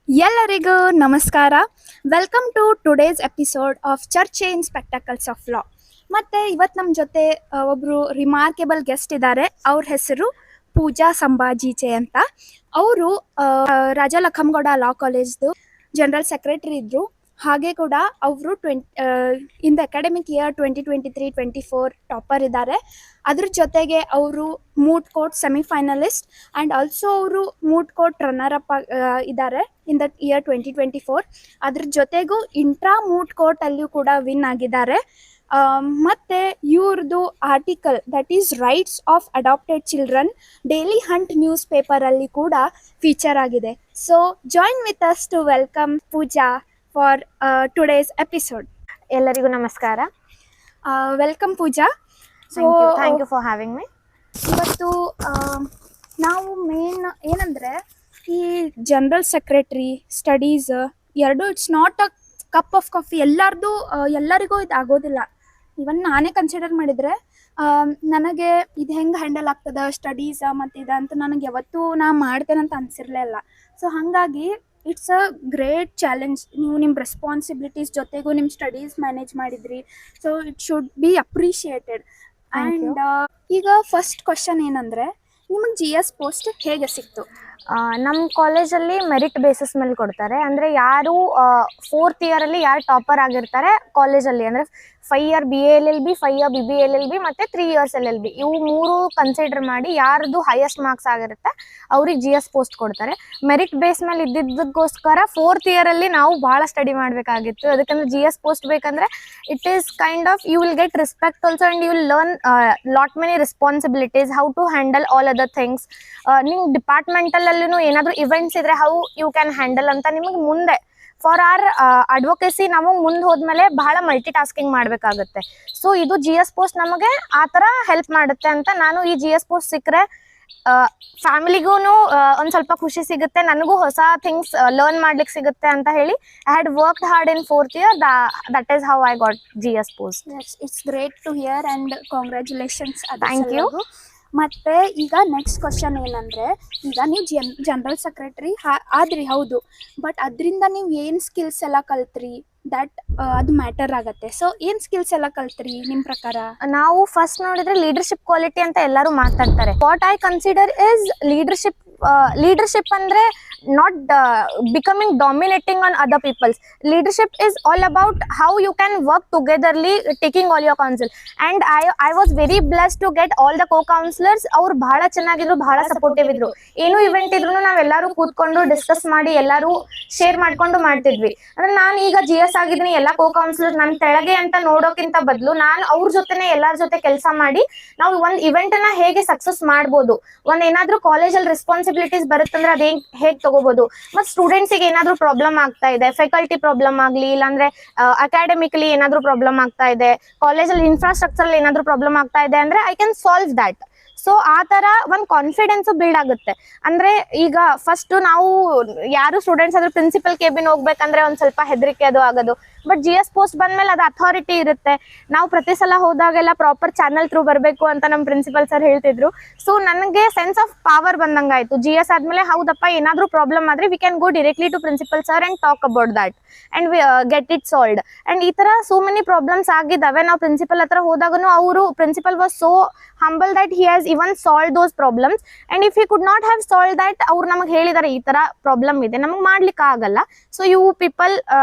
ಎಲ್ಲರಿಗೂ ನಮಸ್ಕಾರ. Welcome to today's episode of ಚರ್ಚೆ ಇನ್ ಸ್ಪೆಕ್ಟಕಲ್ಸ್ ಆಫ್ ಲಾ. ಮತ್ತು ಇವತ್ತು ನಮ್ಮ ಜೊತೆ ಒಬ್ಬರು ರಿಮಾರ್ಕೆಬಲ್ ಗೆಸ್ಟ್ ಇದ್ದಾರೆ. ಅವ್ರ ಹೆಸರು ಪೂಜಾ ಸಂಭಾಜಿಚೆ ಅಂತ. ಅವರು ರಾಜಾ ಲಖಮ್ಗೌಡ ಲಾ ಕಾಲೇಜ್ದು ಜನರಲ್ ಸೆಕ್ರೆಟರಿ ಇದ್ದರು. ಹಾಗೆ ಕೂಡ ಅವರು in the academic year 2023-24 topper ಇದ್ದಾರೆ. ಅದ್ರ ಜೊತೆಗೆ ಅವರು ಮೂಟ್ ಕೋರ್ಟ್ ಸೆಮಿಫೈನಲಿಸ್ಟ್ ಆ್ಯಂಡ್ ಆಲ್ಸೋ ಅವರು ಮೂಟ್ ಕೋರ್ಟ್ ರನ್ನರ್ ಅಪ್ ಇದ್ದಾರೆ ಇನ್ ದ ಇಯರ್ 2024. ಅದ್ರ ಜೊತೆಗೂ ಇಂಟ್ರಾ ಮೂಟ್ ಕೋರ್ಟಲ್ಲಿಯೂ ಕೂಡ ವಿನ್ ಆಗಿದ್ದಾರೆ. ಮತ್ತು ಇವ್ರದ್ದು article that is rights of adopted children Dailyhunt news ಪೇಪರಲ್ಲಿ ಕೂಡ ಫೀಚರ್ ಆಗಿದೆ. So join with us to welcome Pooja for today's episode. ಎಲ್ಲರಿಗೂ ನಮಸ್ಕಾರ. Welcome Pooja. Thank you for having me. ಇವತ್ತು ನಾವು ಮೇನ್ ಏನಂದರೆ ಈ ಜನರಲ್ ಸೆಕ್ರೆಟ್ರಿ ಸ್ಟಡೀಸ್ ಎರಡು it's not a cup of coffee. ಎಲ್ಲರಿಗೂ ಇದು ಆಗೋದಿಲ್ಲ. ಇವನ್ ನಾನೇ ಕನ್ಸಿಡರ್ ಮಾಡಿದರೆ ನನಗೆ ಇದು ಹೆಂಗೆ ಹ್ಯಾಂಡಲ್ ಆಗ್ತದೆ ಸ್ಟಡೀಸ್ ಮತ್ತು ಇದಂತ ನನಗೆ ಯಾವತ್ತೂ ನಾ ಮಾಡ್ತೇನೆ ಅಂತ ಅನಿಸಿರಲೇ ಇಲ್ಲ. ಸೊ ಹಾಗಾಗಿ ಇಟ್ಸ್ ಅ ಗ್ರೇಟ್ ಚಾಲೆಂಜ್. ನೀವು ನಿಮ್ಮ ರೆಸ್ಪಾನ್ಸಿಬಿಲಿಟೀಸ್ ಜೊತೆಗೂ ನಿಮ್ಮ ಸ್ಟಡೀಸ್ ಮ್ಯಾನೇಜ್ ಮಾಡಿದ್ರಿ. So it should be appreciated. And ಈಗ ಫಸ್ಟ್ ಕ್ವಶನ್ ಏನಂದರೆ, ನಿಮಗೆ GS ಪೋಸ್ಟ್ ಹೇಗೆ ಸಿಕ್ತು? ನಮ್ಮ ಕಾಲೇಜಲ್ಲಿ ಮೆರಿಟ್ ಬೇಸಿಸ್ ಮೇಲೆ ಕೊಡ್ತಾರೆ. ಅಂದರೆ ಯಾರು 4th ಇಯರಲ್ಲಿ ಯಾರು ಟಾಪರ್ ಆಗಿರ್ತಾರೆ ಕಾಲೇಜಲ್ಲಿ, ಅಂದರೆ 5 year BA LLB, 5 year BB LLB ಮತ್ತು 3 years LLB, ಇವು 3 ಕನ್ಸಿಡರ್ ಮಾಡಿ ಯಾರ್ದು ಹೈಯೆಸ್ಟ್ ಮಾರ್ಕ್ಸ್ ಆಗಿರುತ್ತೆ ಅವ್ರಿಗೆ GS ಪೋಸ್ಟ್ ಕೊಡ್ತಾರೆ. ಮೆರಿಟ್ ಬೇಸ್ ಮೇಲೆ ಇದ್ದಿದ್ದಕ್ಕೋಸ್ಕರ 4th ಇಯರಲ್ಲಿ ನಾವು ಭಾಳ ಸ್ಟಡಿ ಮಾಡಬೇಕಾಗಿತ್ತು. ಅದಕ್ಕಂದ್ರೆ GS ಪೋಸ್ಟ್ ಬೇಕಂದರೆ it is kind of you will get respect also and you will learn lot many responsibilities, how to handle all other things. ನಿಮ್ಮ ಡಿಪಾರ್ಟ್ಮೆಂಟಲ್ಲೂ ಏನಾದರೂ ಇವೆಂಟ್ಸ್ ಇದ್ರೆ ಹೌ ಯು ಕ್ಯಾನ್ ಹ್ಯಾಂಡಲ್ ಅಂತ ನಿಮಗೆ ಮುಂದೆ ಫಾರ್ ಆರ್ ಅಡ್ವೊಕೇಸಿ ನಮಗೆ ಮುಂದೆ ಹೋದ್ಮೇಲೆ ಬಹಳ ಮಲ್ಟಿ ಟಾಸ್ಕಿಂಗ್ ಮಾಡಬೇಕಾಗುತ್ತೆ. ಸೊ ಇದು GS ಪೋಸ್ಟ್ ನಮಗೆ ಆ ಥರ ಹೆಲ್ಪ್ ಮಾಡುತ್ತೆ ಅಂತ ನಾನು ಈ GS ಪೋಸ್ಟ್ ಸಿಕ್ಕರೆ ಫ್ಯಾಮಿಲಿಗೂ ಒಂದು ಸ್ವಲ್ಪ ಖುಷಿ ಸಿಗುತ್ತೆ, ನನಗೂ ಹೊಸ ಥಿಂಗ್ಸ್ ಲರ್ನ್ ಮಾಡ್ಲಿಕ್ಕೆ ಸಿಗುತ್ತೆ ಅಂತ ಹೇಳಿ I had worked hard in 4th year. That is how I got GS post. It's great to hear and congratulations. Thank you. ಮತ್ತು ಈಗ ನೆಕ್ಸ್ಟ್ ಕ್ವಶನ್ ಏನಂದರೆ, ಈಗ ನೀವು ಜನರಲ್ ಸೆಕ್ರೆಟರಿ ಆದ್ರಿ ಹೌದು, ಬಟ್ ಅದರಿಂದ ನೀವು ಏನು ಸ್ಕಿಲ್ಸ್ ಎಲ್ಲ ಕಲ್ತ್ರಿ ದಟ್ ಅದು ಮ್ಯಾಟರ್ ಆಗುತ್ತೆ. ಸೊ ಏನು ಸ್ಕಿಲ್ಸ್ ಎಲ್ಲ ಕಲ್ತ್ರಿ ನಿಮ್ಮ ಪ್ರಕಾರ? ನಾವು ಫಸ್ಟ್ ನೋಡಿದ್ರೆ ಲೀಡರ್ಶಿಪ್ ಕ್ವಾಲಿಟಿ ಅಂತ ಎಲ್ಲರೂ ಮಾತಾಡ್ತಾರೆ. What I consider is leadership ಅಂದರೆ not becoming dominating on other people's. Leadership is all about how you can work togetherly, taking all your counsel. And I was very blessed to get all the co-counselors. ಅವ್ರು ಬಹಳ ಚೆನ್ನಾಗಿದ್ರು, ಬಹಳ supportive ಇದ್ರು. ಏನು event ಇದ್ರು ನಾವೆಲ್ಲರೂ ಕೂತ್ಕೊಂಡು discuss ಮಾಡಿ ಎಲ್ಲರೂ ಶೇರ್ ಮಾಡ್ಕೊಂಡು ಮಾಡ್ತಿದ್ವಿ. ಅಂದ್ರೆ ನಾನು ಈಗ GS ಆಗಿದ್ದೀನಿ, ಎಲ್ಲ co-counselors ನನ್ನ ತೆಳಗೆ ಅಂತ ನೋಡೋಕ್ಕಿಂತ ಬದಲು ನಾನು ಅವ್ರ ಜೊತೆನೆ ಎಲ್ಲರ ಜೊತೆ ಕೆಲಸ ಮಾಡಿ ನಾವು ಒಂದು ಇವೆಂಟನ್ನ ಹೇಗೆ ಸಕ್ಸಸ್ ಮಾಡ್ಬೋದು, ಒಂದು ಏನಾದರೂ ಕಾಲೇಜಲ್ಲಿ ರೆಸ್ಪಾನ್ಸಿಬಿಲಿಟೀಸ್ ಬರುತ್ತಂದ್ರೆ ಅದು ಹೇಗೆ ತಗೋಬಹುದು, ಮತ್ತು ಸ್ಟೂಡೆಂಟ್ಸಿಗೆ ಏನಾದರೂ ಪ್ರಾಬ್ಲಮ್ ಆಗ್ತಾ ಇದೆ, ಫ್ಯಾಕಲ್ಟಿ ಪ್ರಾಬ್ಲಮ್ ಆಗಲಿ, ಇಲ್ಲಾಂದ್ರೆ ಅಕಾಡೆಮಿಕಲಿ ಏನಾದರೂ ಪ್ರಾಬ್ಲಮ್ ಆಗ್ತಾ ಇದೆ, ಕಾಲೇಜಲ್ಲಿ ಇನ್ಫ್ರಾಸ್ಟ್ರಕ್ಚರ್ ಏನಾದರೂ ಪ್ರಾಬ್ಲಮ್ ಆಗ್ತಾ ಇದೆ ಅಂದ್ರೆ I can solve that. So ಆ ಥರ ಒಂದು ಕಾನ್ಫಿಡೆನ್ಸು ಬಿಲ್ಡ್ ಆಗುತ್ತೆ. ಅಂದರೆ ಈಗ ಫಸ್ಟ್ ನಾವು ಯಾರು ಸ್ಟೂಡೆಂಟ್ಸ್ ಆದರೂ ಪ್ರಿನ್ಸಿಪಲ್ ಕೇಬಿನ್ ಹೋಗ್ಬೇಕಂದ್ರೆ ಒಂದು ಸ್ವಲ್ಪ ಹೆದರಿಕೆ ಅದು ಆಗೋದು. ಬಟ್ GS ಪೋಸ್ಟ್ ಬಂದಮೇಲೆ ಅದು ಅಥಾರಿಟಿ ಇರುತ್ತೆ. ನಾವು ಪ್ರತಿ ಸಲ ಹೋದಾಗೆಲ್ಲ ಪ್ರಾಪರ್ ಚಾನಲ್ ಥ್ರೂ ಬರಬೇಕು ಅಂತ ನಮ್ಮ ಪ್ರಿನ್ಸಿಪಲ್ ಸರ್ ಹೇಳ್ತಿದ್ರು. ಸೊ ನನಗೆ ಸೆನ್ಸ್ ಆಫ್ ಪವರ್ ಬಂದಂಗೆ ಆಯಿತು. GS ಆದಮೇಲೆ ಹೌದಪ್ಪ ಏನಾದರೂ ಪ್ರಾಬ್ಲಮ್ ಆದರೆ we can go directly to principal sir and talk about that and get it solved. And ಈ ಥರ ಸೋ ಮೆನಿ ಪ್ರಾಬ್ಲಮ್ಸ್ ಆಗಿದ್ದಾವೆ. ನಾವು ಪ್ರಿನ್ಸಿಪಲ್ ಹತ್ರ ಹೋದಾಗೂ ಅವರು principal was so humble that he has even solved those problems, and if he could not have solved that, ಅವ್ರು ನಮಗೆ ಹೇಳಿದ್ದಾರೆ ಈ ಥರ ಪ್ರಾಬ್ಲಮ್ ಇದೆ, ನಮಗೆ ಮಾಡ್ಲಿಕ್ಕೆ ಆಗಲ್ಲ, so you people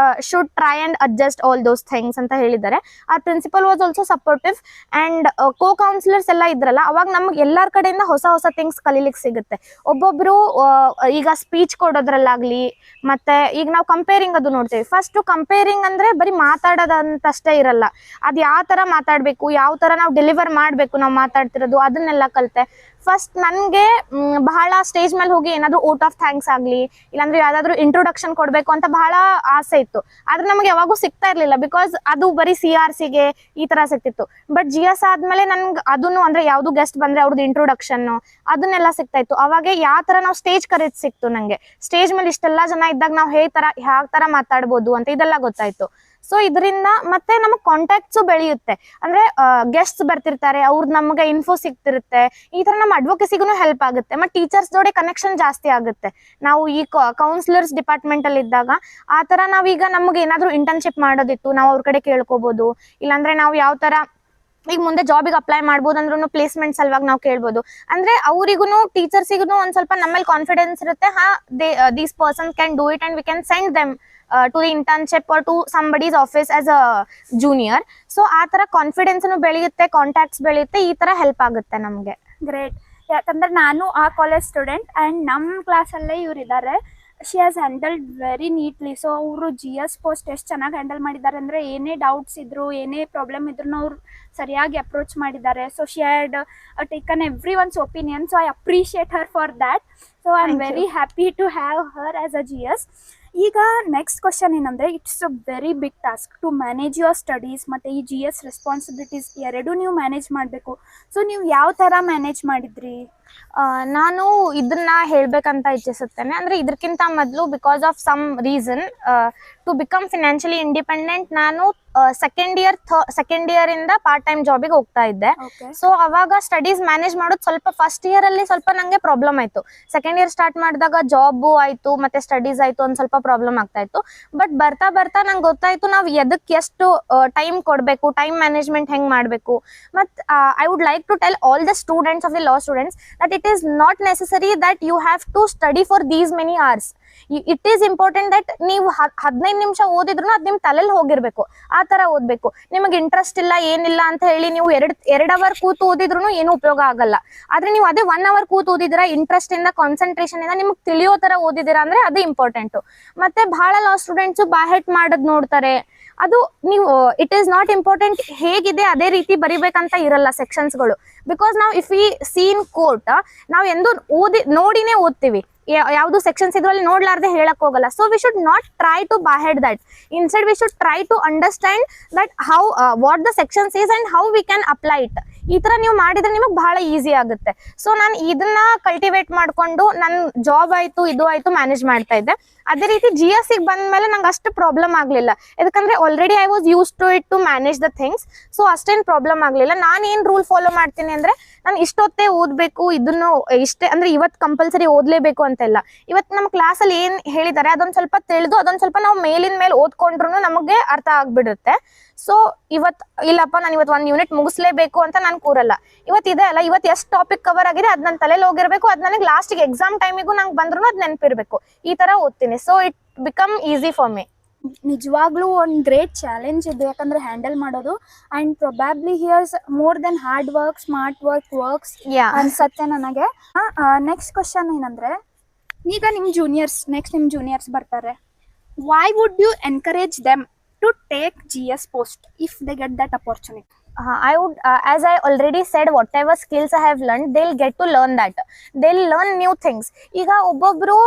should try and adjust all those things ಅಂತ ಹೇಳಿದ್ದಾರೆ. ಆ principal was also supportive and co-counsellors ಎಲ್ಲ ಇದ್ರಲ್ಲ, ಅವಾಗ ನಮ್ಗೆ ಎಲ್ಲರ ಕಡೆಯಿಂದ ಹೊಸ ಹೊಸ ಥಿಂಗ್ಸ್ ಕಲೀಲಿಕ್ಕೆ ಸಿಗುತ್ತೆ. ಒಬ್ಬೊಬ್ಬರು ಈಗ ಸ್ಪೀಚ್ ಕೊಡೋದ್ರಲ್ಲಾಗಲಿ, ಮತ್ತು ಈಗ ನಾವು ಕಂಪೇರಿಂಗ್ ಅದು ನೋಡ್ತೀವಿ. ಫಸ್ಟು ಕಂಪೇರಿಂಗ್ ಅಂದರೆ ಬರೀ ಮಾತಾಡೋದಂತಷ್ಟೇ ಇರಲ್ಲ, ಅದು ಯಾವ ಥರ ಮಾತಾಡಬೇಕು, ಯಾವ ಥರ ನಾವು ಡೆಲಿವರ್ ಮಾಡಬೇಕು, ನಾವು ಮಾತಾಡ್ತಿರೋದು ಅದನ್ನೆಲ್ಲ ಕಲಿತೆ. ಫಸ್ಟ್ ನನಗೆ ಬಹಳ ಸ್ಟೇಜ್ ಮೇಲೆ ಹೋಗಿ ಏನಾದರೂ ಓಟ್ ಆಫ್ ಥ್ಯಾಂಕ್ಸ್ ಆಗಲಿ, ಇಲ್ಲಾಂದ್ರೆ ಯಾವುದಾದ್ರೂ ಇಂಟ್ರೊಡಕ್ಷನ್ ಕೊಡಬೇಕು ಅಂತ ಬಹಳ ಆಸೆ ಇತ್ತು. ಆದರೆ ನಮಗೆ ಯಾವಾಗೂ ಸಿಗ್ತಾ ಇರಲಿಲ್ಲ, ಬಿಕಾಸ್ ಅದು ಬರೀ CRCಗೆ ಈ ಥರ ಸಿಗ್ತಿತ್ತು. ಬಟ್ GS ಆದಮೇಲೆ ನನಗೆ ಅದನ್ನು ಅಂದರೆ ಯಾವುದು ಗೆಸ್ಟ್ ಬಂದರೆ ಅವ್ರದ್ದು ಇಂಟ್ರೊಡಕ್ಷನ್ನು ಅದನ್ನೆಲ್ಲ ಸಿಗ್ತಾ ಇತ್ತು. ಅವಾಗ ಯಾವ ಥರ ನಾವು ಸ್ಟೇಜ್ ಕರೇಜ್ ಸಿಕ್ತು ನನಗೆ. ಸ್ಟೇಜ್ ಮೇಲೆ ಇಷ್ಟೆಲ್ಲ ಜನ ಇದ್ದಾಗ ನಾವು ಯಾವ ಥರ ಮಾತಾಡ್ಬೋದು ಅಂತ ಇದೆಲ್ಲ ಗೊತ್ತಾಯಿತು. ಸೊ ಇದರಿಂದ ಮತ್ತೆ ನಮಗೆ ಕಾಂಟ್ಯಾಕ್ಟ್ಸು ಬೆಳೆಯುತ್ತೆ. ಅಂದರೆ ಗೆಸ್ಟ್ಸ್ ಬರ್ತಿರ್ತಾರೆ, ಅವ್ರದ್ದು ನಮಗೆ ಇನ್ಫೋ ಸಿಗ್ತಿರುತ್ತೆ. ಈ ಥರ ನಮ್ಮ ಅಡ್ವೊಕಸಿಗೂ ಹೆಲ್ಪ್ ಆಗುತ್ತೆ. ಮತ್ತೆ ಟೀಚರ್ಸ್ ಜೋಡಿ ಕನೆಕ್ಷನ್ ಜಾಸ್ತಿ ಆಗುತ್ತೆ. ನಾವು ಈ ಕೌನ್ಸಿಲರ್ಸ್ ಡಿಪಾರ್ಟ್ಮೆಂಟ್ ಅಲ್ಲಿ ಇದ್ದಾಗ ಆ ತರ ನಾವೀಗ ನಮ್ಗೆ ಏನಾದ್ರು ಇಂಟರ್ನ್ಶಿಪ್ ಮಾಡೋದಿತ್ತು, ನಾವು ಅವ್ರ ಕಡೆ ಕೇಳ್ಕೋಬಹುದು. ಇಲ್ಲಾಂದ್ರೆ ನಾವು ಯಾವ ತರ ಈಗ ಮುಂದೆ ಜಾಬಿಗೆ ಅಪ್ಲೈ ಮಾಡ್ಬೋದು ಅಂದ್ರೂ ಪ್ಲೇಸ್ಮೆಂಟ್ ಸಲುವಾಗಿ ನಾವು ಕೇಳ್ಬೋದು. ಅಂದ್ರೆ ಅವರಿಗೂ ಟೀಚರ್ಸಿಗೂ ಒಂದ್ ಸ್ವಲ್ಪ ನಮ್ಮಲ್ಲಿ ಕಾನ್ಫಿಡೆನ್ಸ್ ಇರುತ್ತೆ. These person can do it and we can send them to the internship or to somebody's office as a junior. So ಆ ತರ ಕಾನ್ಫಿಡೆನ್ಸ್ ಬೆಳೆಯುತ್ತೆ, ಕಾಂಟ್ಯಾಕ್ಟ್ಸ್ ಬೆಳೆಯುತ್ತೆ, ಈ ತರ ಹೆಲ್ಪ್ ಆಗುತ್ತೆ ನಮ್ಗೆ. ಗ್ರೇಟ್. ಯಾಕಂದ್ರೆ ನಾನು ಆ ಕಾಲೇಜ್ ಸ್ಟೂಡೆಂಟ್ ಆ್ಯಂಡ್ ನಮ್ಮ ಕ್ಲಾಸಲ್ಲೇ ಇವ್ರು ಇದ್ದಾರೆ. She has handled very neatly. So ಅವರು GS ಪೋಸ್ಟ್ ಎಷ್ಟು ಚೆನ್ನಾಗಿ ಹ್ಯಾಂಡಲ್ ಮಾಡಿದ್ದಾರೆ ಅಂದರೆ ಏನೇ ಡೌಟ್ಸ್ ಇದ್ರು, ಏನೇ ಪ್ರಾಬ್ಲಮ್ ಇದ್ರೂ ಅವ್ರು ಸರಿಯಾಗಿ ಅಪ್ರೋಚ್ ಮಾಡಿದ್ದಾರೆ. So she had taken every one's opinion. So I appreciate her for that. So I am very happy to have her as a GS. ಈಗ ನೆಕ್ಸ್ಟ್ ಕ್ವಶನ್ ಏನಂದರೆ, it's a very big task to manage your studies ಮತ್ತು ಈ GS responsibilities ಎರಡೂ ನೀವು manage ಮಾಡಬೇಕು. So ನೀವು ಯಾವ ಥರ ಮ್ಯಾನೇಜ್ ಮಾಡಿದ್ರಿ? ನಾನು ಇದನ್ನ ಹೇಳ್ಬೇಕಂತ ಇಚ್ಛಿಸುತ್ತೇನೆ. ಅಂದ್ರೆ ಇದಕ್ಕಿಂತ ಮೊದಲು because of some reason to become financially independent ನಾನು ಸೆಕೆಂಡ್ ಇಯರ್ ಇಂದ ಪಾರ್ಟ್ ಟೈಮ್ ಜಾಬಿಗೆ ಹೋಗ್ತಾ ಇದ್ದೆ. ಸೊ ಅವಾಗ ಸ್ಟಡೀಸ್ ಮ್ಯಾನೇಜ್ ಮಾಡೋದು ಸ್ವಲ್ಪ ಫಸ್ಟ್ ಇಯರ್ ಅಲ್ಲಿ ಸ್ವಲ್ಪ ನಂಗೆ ಪ್ರಾಬ್ಲಮ್ ಆಯ್ತು. ಸೆಕೆಂಡ್ ಇಯರ್ ಸ್ಟಾರ್ಟ್ ಮಾಡಿದಾಗ ಜಾಬ್ ಆಯ್ತು ಮತ್ತೆ ಸ್ಟಡೀಸ್ ಆಯ್ತು, ಒಂದ್ ಸ್ವಲ್ಪ ಪ್ರಾಬ್ಲಮ್ ಆಗ್ತಾ ಇತ್ತು. ಬಟ್ ಬರ್ತಾ ಬರ್ತಾ ನಂಗೆ ಗೊತ್ತಾಯ್ತು ನಾವು ಎದಕ್ಕೆ ಎಷ್ಟು ಟೈಮ್ ಕೊಡ್ಬೇಕು, ಟೈಮ್ ಮ್ಯಾನೇಜ್ಮೆಂಟ್ ಹೆಂಗ್ ಮಾಡ್ಬೇಕು. ಮತ್ I would like to tell all the students of the law students that it is not necessary that you have to study for these many hours. It is important that ನೀವು 15 ನಿಮಿಷ ಓದಿದ್ರು ಅದು ನಿಮ್ ತಲೆಯಲ್ಲಿ ಹೋಗಿರ್ಬೇಕು, ಆ ತರ ಓದ್ಬೇಕು. ನಿಮಗೆ ಇಂಟ್ರೆಸ್ಟ್ ಇಲ್ಲ ಏನಿಲ್ಲ ಅಂತ ಹೇಳಿ ನೀವು ಎರಡು ಅವರ್ ಕೂತು ಓದಿದ್ರು ಏನು ಉಪಯೋಗ ಆಗಲ್ಲ. ಆದ್ರೆ ನೀವು ಅದೇ 1 hour ಕೂತು ಓದಿದಿರಾ, ಇಂಟ್ರೆಸ್ಟ್ ಇಂದ ಕಾನ್ಸಂಟ್ರೇಷನ್ ಇಂದ ನಿಮ್ಗೆ ತಿಳಿಯೋ ತರ ಓದಿದಿರಾ ಅಂದ್ರೆ ಅದು ಇಂಪಾರ್ಟೆಂಟ್. ಮತ್ತೆ ಬಹಳ ಲಾ ಸ್ಟೂಡೆಂಟ್ಸ್ ಬಾಹೆಟ್ ಮಾಡೋದ್ ನೋಡ್ತಾರೆ. ಅದು ನೀವು ಇಟ್ ಈಸ್ ನಾಟ್ ಇಂಪಾರ್ಟೆಂಟ್ ಹೇಗಿದೆ ಅದೇ ರೀತಿ ಬರಿಬೇಕಂತ ಇರಲ್ಲ ಸೆಕ್ಷನ್ಸ್ಗಳು. ಬಿಕಾಸ್ ನಾವು ಇಫ್ ವಿ ಸೀನ್ ಕೋರ್ಟ್ ನಾವು ಎಂದು ನೋಡಿನೇ ಓದ್ತೀವಿ. ಯಾವ್ದು ಸೆಕ್ಷನ್ಸ್ ಇದ್ರಲ್ಲಿ ನೋಡ್ಲಾರ್ದೆ ಹೇಳಕ್ ಹೋಗಲ್ಲ. So we should not try to behead that. Instead we should try to understand that how what the sections is and how we can apply it. ಈ ತರ ನೀವು ಮಾಡಿದ್ರೆ ನಿಮಗೆ ಬಹಳ ಈಸಿ ಆಗುತ್ತೆ. ಸೊ ನಾನು ಇದನ್ನ ಕಲ್ಟಿವೇಟ್ ಮಾಡ್ಕೊಂಡು ನನ್ ಜಾಬ್ ಆಯ್ತು ಇದು ಆಯ್ತು ಮ್ಯಾನೇಜ್ ಮಾಡ್ತಾ ಇದ್ದೆ. ಅದೇ ರೀತಿ GS ಗೆ ಬಂದ್ಮೇಲೆ ನಂಗೆ ಅಷ್ಟು ಪ್ರಾಬ್ಲಮ್ ಆಗ್ಲಿಲ್ಲ. ಯಾಕಂದ್ರೆ already I was use to it to manage the things. So ಅಷ್ಟೇನ್ ಪ್ರಾಬ್ಲಮ್ ಆಗ್ಲಿಲ್ಲ. ನಾನು ಏನ್ ರೂಲ್ ಫಾಲೋ ಮಾಡ್ತೀನಿ ಅಂದ್ರೆ ನಾನು ಇಷ್ಟೊತ್ತೇ ಓದ್ಬೇಕು, ಇದನ್ನು ಇಷ್ಟೇ ಅಂದ್ರೆ ಇವತ್ತು ಕಂಪಲ್ಸರಿ ಓದ್ಲೇಬೇಕು ಅಂತೆಲ್ಲ. ಇವತ್ತು ನಮ್ಮ ಕ್ಲಾಸ್ ಅಲ್ಲಿ ಏನ್ ಹೇಳಿದಾರೆ ಅದೊಂದ್ ಸ್ವಲ್ಪ ತಿಳಿದು ಅದೊಂದ್ ಸ್ವಲ್ಪ ನಾವು ಮೇಲಿನ ಮೇಲೆ ಓದ್ಕೊಂಡ್ರು ನಮಗೆ ಅರ್ಥ ಆಗ್ಬಿಡುತ್ತೆ. ಸೊ ಇಲ್ಲಪ್ಪ ನಾನು ಇವತ್ತು 1 ಯೂನಿಟ್ ಮುಗಿಸ್ಲೇಬೇಕು ಅಂತ ನಾನು ಕೂರಲ್ಲ. ಇವತ್ತು ಇದೆ ಅಲ್ಲ, ಇವತ್ತು ಎಷ್ಟು ಟಾಪಿಕ್ ಕವರ್ ಆಗಿದೆ ಅದ್ ನನ್ನ ತಲೆಯಲ್ಲಿ ಹೋಗಿರ್ಬೇಕು, ಅದ್ ನನಗೆ ಲಾಸ್ಟಿಗೆ ಎಕ್ಸಾಮ್ ಟೈಮಿಗೂ ನಂಗೆ ಬಂದ್ರು ಅದ್ ನೆನಪಿರ್ಬೇಕು. ಈ ತರ ಓದ್ತೀನಿ. So it become easy for me. ನಿಜವಾಗ್ಲೂ ಒಂದು ಗ್ರೇಟ್ ಚಾಲೆಂಜ್ ಇದೆ ಯಾಕಂದ್ರೆ ಹ್ಯಾಂಡಲ್ ಮಾಡೋದು. And probably here's more than hard work, smart works ಅನ್ಸತ್ತೆ ನನಗೆ. ನೆಕ್ಸ್ಟ್ ಕ್ವಶನ್ ಏನಂದ್ರೆ, ಈಗ ನಿಮ್ಮ ಜೂನಿಯರ್ಸ್ ಬರ್ತಾರೆ. Why would you encourage them to take GS post if they get that opportunity? I would, as I already said, whatever skills I have learned, they'll get to learn that. They'll learn new things. ಈಗ ಒಬ್ಬೊಬ್ರು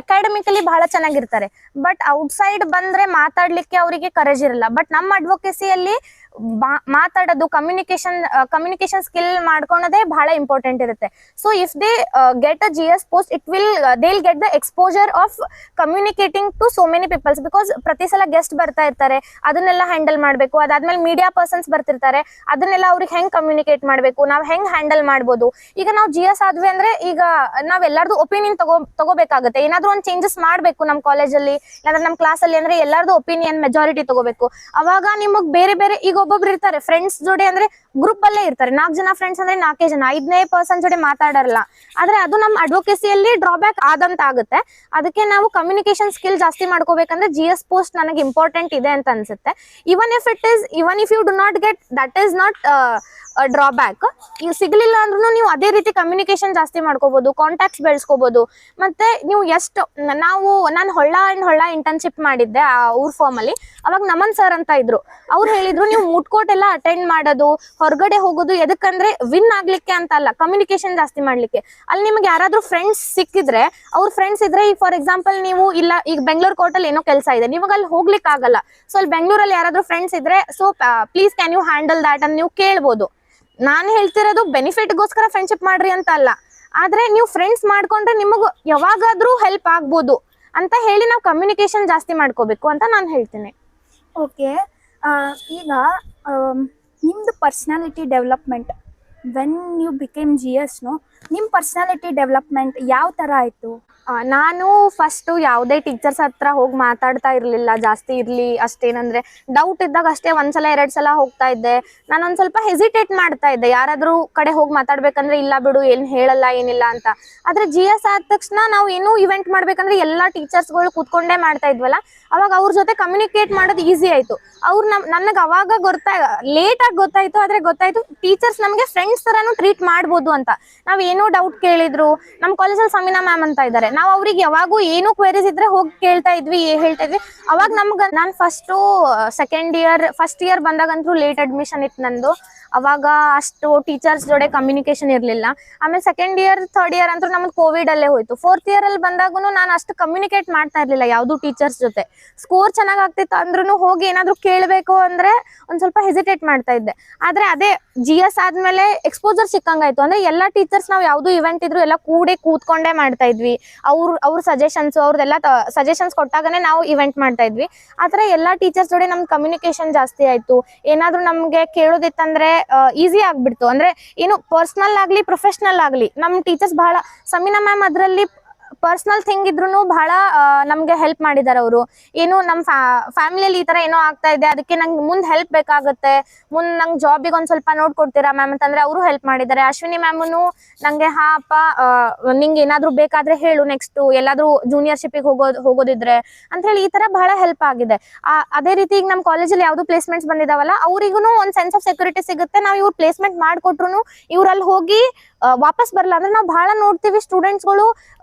academically ಬಹಳ ಚೆನ್ನಾಗಿರ್ತಾರೆ, but outside ಬಂದ್ರೆ ಮಾತಾಡ್ಲಿಕ್ಕೆ ಅವರಿಗೆ courage ಇರಲ್ಲ. But ನಮ್ಮ ಅಡ್ವೊಕೇಸಿಯಲ್ಲಿ ಮಾತಾಡೋದು, ಕಮ್ಯುನಿಕೇಶನ್ ಸ್ಕಿಲ್ ಮಾಡ್ಕೊಳೋದೇ ಬಹಳ ಇಂಪಾರ್ಟೆಂಟ್ ಇರುತ್ತೆ. So if they get a GS post, they'll get the exposure of communicating to so many peoples. Because ಪ್ರತಿ ಸಲ ಗೆಸ್ಟ್ ಬರ್ತಾ ಇರ್ತಾರೆ, ಅದನ್ನೆಲ್ಲ ಹ್ಯಾಂಡಲ್ ಮಾಡ್ಬೇಕು. ಅದಾದ್ಮೇಲೆ ಮೀಡಿಯಾ ಪರ್ಸನ್ಸ್ ಬರ್ತಿರ್ತಾರೆ, ಅದನ್ನೆಲ್ಲ ಅವ್ರಿಗೆ ಹೆಂಗ್ ಕಮ್ಯುನಿಕೇಟ್ ಮಾಡ್ಬೇಕು, ನಾವ್ ಹೆಂಗ್ ಹ್ಯಾಂಡಲ್ ಮಾಡ್ಬೋದು. ಈಗ ನಾವು GS ಆದ್ವಿ ಅಂದ್ರೆ ಈಗ ನಾವ್ ಎಲ್ಲಾರ್ದು ಒಪಿನಿಯನ್ ತಗೋಬೇಕಾಗುತ್ತೆ. ಏನಾದ್ರು ಒಂದು ಚೇಂಜಸ್ ಮಾಡ್ಬೇಕು ನಮ್ಮ ಕಾಲೇಜಲ್ಲಿ ಇಲ್ಲಾಂದ್ರೆ ನಮ್ಮ ಕ್ಲಾಸ್ ಅಲ್ಲಿ ಅಂದ್ರೆ ಎಲ್ಲಾರ್ದು ಒಪಿನಿಯನ್ ಮೆಜಾರಿಟಿ ತಗೋಬೇಕು. ಅವಾಗ ನಿಮಗ್ ಬೇರೆ ಬೇರೆ ಈಗ ಒಬ್ಬೊಬ್ರು ಇರ್ತಾರೆ ಫ್ರೆಂಡ್ಸ್ ಜೋಡಿ ಅಂದ್ರೆ ಗ್ರೂಪ್ ಅಲ್ಲೇ ಇರ್ತಾರೆ, 4 ಜನ ಫ್ರೆಂಡ್ಸ್ ಅಂದ್ರೆ 4 ಜನ 5ನೇ ಪರ್ಸನ್ ಜೊತೆ ಮಾತಾಡಲ್ಲ. ಆದ್ರೆ ಅದು ನಮ್ಮ ಅಡ್ವೊಕೇಸಿಯಲ್ಲಿ ಡ್ರಾಬ್ಯಾಕ್ ಆದಂತ ಆಗುತ್ತೆ. ಅದಕ್ಕೆ ನಾವು ಕಮ್ಯುನಿಕೇಶನ್ ಸ್ಕಿಲ್ ಜಾಸ್ತಿ ಮಾಡ್ಕೋಬೇಕಂದ್ರೆ GS post ನನಗೆ ಇಂಪಾರ್ಟೆಂಟ್ ಇದೆ ಅಂತ ಅನ್ಸುತ್ತೆ. Even if you do not get, that is not drawback. ನೀವು ಸಿಗ್ಲಿಲ್ಲ ಅಂದ್ರೂ ನೀವು ಅದೇ ರೀತಿ ಕಮ್ಯುನಿಕೇಶನ್ ಜಾಸ್ತಿ ಮಾಡ್ಕೋಬಹುದು, ಕಾಂಟ್ಯಾಕ್ಟ್ಸ್ ಬೆಳೆಸ್ಕೋಬಹುದು. ಮತ್ತೆ ನೀವು ನಾನು ಹೊಳ್ಳ ಇಂಟರ್ನ್ಶಿಪ್ ಮಾಡಿದ್ದೆ ಆ ಊರ್ ಫಾರ್ಮ್ ಅಲ್ಲಿ. ಅವಾಗ ನಮನ್ ಸರ್ ಅಂತ ಇದ್ರು, ಅವ್ರು ಹೇಳಿದ್ರು ನೀವು ಮೂಟ್ಕೋಟ್ ಎಲ್ಲ ಅಟೆಂಡ್ ಮಾಡೋದು, ಹೊರಗಡೆ ಹೋಗೋದು ಎದಕ್ಕಂದ್ರೆ ವಿನ್ ಆಗ್ಲಿಕ್ಕೆ ಅಂತ ಅಲ್ಲ, ಕಮ್ಯುನಿಕೇಶನ್ ಜಾಸ್ತಿ ಮಾಡ್ಲಿಕ್ಕೆ. ಅಲ್ಲಿ ನಿಮ್ಗೆ ಯಾರಾದ್ರೂ ಫ್ರೆಂಡ್ಸ್ ಸಿಕ್ಕಿದ್ರೆ, ಅವ್ರ ಫ್ರೆಂಡ್ಸ್ ಇದ್ರೆ, ಈಗ ಫಾರ್ ಎಕ್ಸಾಂಪಲ್ ನೀವು ಇಲ್ಲ ಈಗ ಬೆಂಗಳೂರು ಕೋರ್ಟ್ ಅಲ್ಲಿ ಏನೋ ಕೆಲಸ ಇದೆ, ನಿಮಗೆ ಅಲ್ಲಿ ಹೋಗ್ಲಿಕ್ಕೆ ಆಗಲ್ಲ. ಸೊ ಅಲ್ಲಿ ಬೆಂಗಳೂರಲ್ಲಿ ಯಾರಾದ್ರೂ ಫ್ರೆಂಡ್ಸ್ ಇದ್ರೆ, so please can you handle that ಅಂತ ನೀವು ಕೇಳ್ಬೋದು. ನಾನು ಹೇಳ್ತಿರೋದು ಬೆನಿಫಿಟ್ಗೋಸ್ಕರ ಫ್ರೆಂಡ್ಶಿಪ್ ಮಾಡ್ರಿ ಅಂತ ಅಲ್ಲ, ಆದ್ರೆ ನೀವು ಫ್ರೆಂಡ್ಸ್ ಮಾಡ್ಕೊಂಡ್ರೆ ನಿಮಗ್ ಯಾವಾಗಾದ್ರೂ ಹೆಲ್ಪ್ ಆಗ್ಬೋದು ಅಂತ ಹೇಳಿ ನಾವು ಕಮ್ಯುನಿಕೇಶನ್ ಜಾಸ್ತಿ ಮಾಡ್ಕೋಬೇಕು ಅಂತ ನಾನು ಹೇಳ್ತೀನಿ. ಓಕೆ, ಈಗ ನಿಮ್ದು personality development when you became GS ನಿಮ್ಮ ಪರ್ಸನಾಲಿಟಿ ಡೆವಲಪ್ಮೆಂಟ್ ಯಾವ ಥರ ಆಯಿತು? ನಾನು ಫಸ್ಟು ಯಾವುದೇ ಟೀಚರ್ಸ್ ಹತ್ರ ಹೋಗಿ ಮಾತಾಡ್ತಾ ಇರಲಿಲ್ಲ, ಜಾಸ್ತಿ ಇರಲಿ ಅಷ್ಟೇನಂದರೆ ಡೌಟ್ ಇದ್ದಾಗ ಅಷ್ಟೇ ಒಂದ್ಸಲ 2 ಸಲ ಹೋಗ್ತಾ ಇದ್ದೆ. ನಾನು ಒಂದು ಸ್ವಲ್ಪ ಹೆಸಿಟೇಟ್ ಮಾಡ್ತಾ ಇದ್ದೆ, ಯಾರಾದರೂ ಕಡೆ ಹೋಗಿ ಮಾತಾಡ್ಬೇಕಂದ್ರೆ ಇಲ್ಲ ಬಿಡು ಏನು ಹೇಳಲ್ಲ ಏನಿಲ್ಲ ಅಂತ. ಆದರೆ GS ಆದ ತಕ್ಷಣ ನಾವು ಏನೂ ಇವೆಂಟ್ ಮಾಡ್ಬೇಕಂದ್ರೆ ಎಲ್ಲ ಟೀಚರ್ಸ್ಗಳು ಕೂತ್ಕೊಂಡೇ ಮಾಡ್ತಾ ಇದ್ವಲ್ಲ, ಅವಾಗ ಅವ್ರ ಜೊತೆ ಕಮ್ಯುನಿಕೇಟ್ ಮಾಡೋದು ಈಸಿ ಆಯಿತು. ಅವ್ರು ನನಗೆ ಅವಾಗ ಲೇಟಾಗಿ ಗೊತ್ತಾಯಿತು, ಆದರೆ ಗೊತ್ತಾಯಿತು ಟೀಚರ್ಸ್ ನಮಗೆ ಫ್ರೆಂಡ್ಸ್ ಥರನೂ ಟ್ರೀಟ್ ಮಾಡ್ಬೋದು ಅಂತ. ನಾವು ಏನೋ ಡೌಟ್ ಕೇಳಿದ್ರು, ನಮ್ಮ ಕಾಲೇಜಲ್ಲಿ ಸಮೀನಾ ಮ್ಯಾಮ್ ಅಂತ ಇದ್ದಾರೆ, ನಾವು ಅವ್ರಿಗೆ ಯಾವಾಗೂ ಏನೂ ಕ್ವೆರೀಸ್ ಇದ್ರೆ ಹೋಗಿ ಹೇಳ್ತಾ ಇದ್ವಿ. ಅವಾಗ ನಮ್ಗೆ ನಾನು ಫಸ್ಟ್ ಇಯರ್ ಬಂದಾಗಂತೂ ಲೇಟ್ ಅಡ್ಮಿಷನ್ ಇತ್ತು ನಂದು. ಅವಾಗ ಅಷ್ಟು ಟೀಚರ್ಸ್ ಜೊತೆ ಕಮ್ಯುನಿಕೇಶನ್ ಇರಲಿಲ್ಲ. ಆಮೇಲೆ 2nd ಇಯರ್ 3rd ಇಯರ್ ಅಂತೂ ನಮ್ಗೆ ಕೋವಿಡಲ್ಲೇ ಹೋಯ್ತು. 4th ಇಯರಲ್ಲಿ ಬಂದಾಗೂ ನಾನು ಅಷ್ಟು ಕಮ್ಯುನಿಕೇಟ್ ಮಾಡ್ತಾ ಇರಲಿಲ್ಲ ಯಾವುದೂ ಟೀಚರ್ಸ್ ಜೊತೆ. ಸ್ಕೋರ್ ಚೆನ್ನಾಗಿ ಆಗ್ತಿತ್ತು ಅಂದ್ರೂ ಹೋಗಿ ಏನಾದರೂ ಕೇಳಬೇಕು ಅಂದರೆ ಒಂದು ಸ್ವಲ್ಪ ಹೆಸಿಟೇಟ್ ಮಾಡ್ತಾ ಇದ್ದೆ. ಆದರೆ ಅದೇ GS ಆದಮೇಲೆ ಎಕ್ಸ್ಪೋಜರ್ ಸಿಕ್ಕಂಗಾಯ್ತು. ಅಂದರೆ ಎಲ್ಲ ಟೀಚರ್ಸ್ ನಾವು ಯಾವುದೂ ಇವೆಂಟ್ ಇದ್ರು ಎಲ್ಲ ಕೂತ್ಕೊಂಡೇ ಮಾಡ್ತಾ ಇದ್ವಿ. ಅವ್ರ ಸಜೆಷನ್ಸ್ ಅವ್ರದ್ದೆಲ್ಲ ಸಜೆಷನ್ಸ್ ಕೊಟ್ಟಾಗನೇ ನಾವು ಇವೆಂಟ್ ಮಾಡ್ತಾ ಇದ್ವಿ. ಆ ಥರ ಎಲ್ಲ ಟೀಚರ್ಸ್ ಜೊತೆ ನಮ್ಗೆ ಕಮ್ಯುನಿಕೇಶನ್ ಜಾಸ್ತಿ ಆಯಿತು. ಏನಾದರೂ ನಮಗೆ ಕೇಳೋದಿತ್ತಂದರೆ ಈಸಿ ಆಗ್ಬಿಡ್ತು. ಅಂದರೆ ಏನು ಪರ್ಸ್ನಲ್ ಆಗಲಿ ಪ್ರೊಫೆಷ್ನಲ್ ಆಗಲಿ ನಮ್ಮ ಟೀಚರ್ಸ್ ಬಹಳ, ಸಮೀನಾ ಮ್ಯಾಮ್ ಅದರಲ್ಲಿ ಪರ್ಸ್ನಲ್ ಥಿಂಗ್ ಇದ್ರೂ ಬಹಳ ನಮಗೆ ಹೆಲ್ಪ್ ಮಾಡಿದ್ದಾರೆ ಅವರು. ಏನು ನಮ್ಮ ಫ್ಯಾಮಿಲಿಯಲ್ಲಿ ಈ ಥರ ಏನೋ ಆಗ್ತಾ ಇದೆ, ಅದಕ್ಕೆ ನಂಗೆ ಮುಂದೆ ಹೆಲ್ಪ್ ಬೇಕಾಗುತ್ತೆ, ಮುಂದೆ ನಂಗೆ ಜಾಬಿಗೆ ಒಂದು ಸ್ವಲ್ಪ ನೋಡ್ಕೊಡ್ತೀರಾ ಮ್ಯಾಮ್ ಅಂತಂದರೆ ಅವರು ಹೆಲ್ಪ್ ಮಾಡಿದ್ದಾರೆ. ಅಶ್ವಿನಿ ಮ್ಯಾಮೂ ನನಗೆ ಹಾ ಅಪ್ಪ ನಿಂಗೆ ಏನಾದರೂ ಬೇಕಾದರೆ ಹೇಳು, ನೆಕ್ಸ್ಟು ಎಲ್ಲಾದರೂ ಜೂನಿಯರ್ಶಿಪ್ಪಿಗೆ ಹೋಗೋದಿದ್ರೆ ಅಂತ ಹೇಳಿ ಈ ಥರ ಬಹಳ ಹೆಲ್ಪ್ ಆಗಿದೆ. ಅದೇ ರೀತಿ ಈಗ ನಮ್ಮ ಕಾಲೇಜಲ್ಲಿ ಯಾವುದು ಪ್ಲೇಸ್ಮೆಂಟ್ಸ್ ಬಂದಿದ್ದಾವಲ್ಲ, ಅವ್ರಿಗೂ ಒಂದು ಸೆನ್ಸ್ ಆಫ್ ಸೆಕ್ಯೂರಿಟಿ ಸಿಗುತ್ತೆ. ನಾವು ಇವ್ರು ಪ್ಲೇಸ್ಮೆಂಟ್ ಮಾಡಿಕೊಟ್ರು ಇವ್ರು ಅಲ್ಲಿ ಹೋಗಿ ವಾಪಸ್ ಬರಲ್ಲ. ಅಂದ್ರೆ ನಾವು ಬಹಳ ನೋಡ್ತೀವಿ ಸ್ಟೂಡೆಂಟ್ಸ್ಗಳು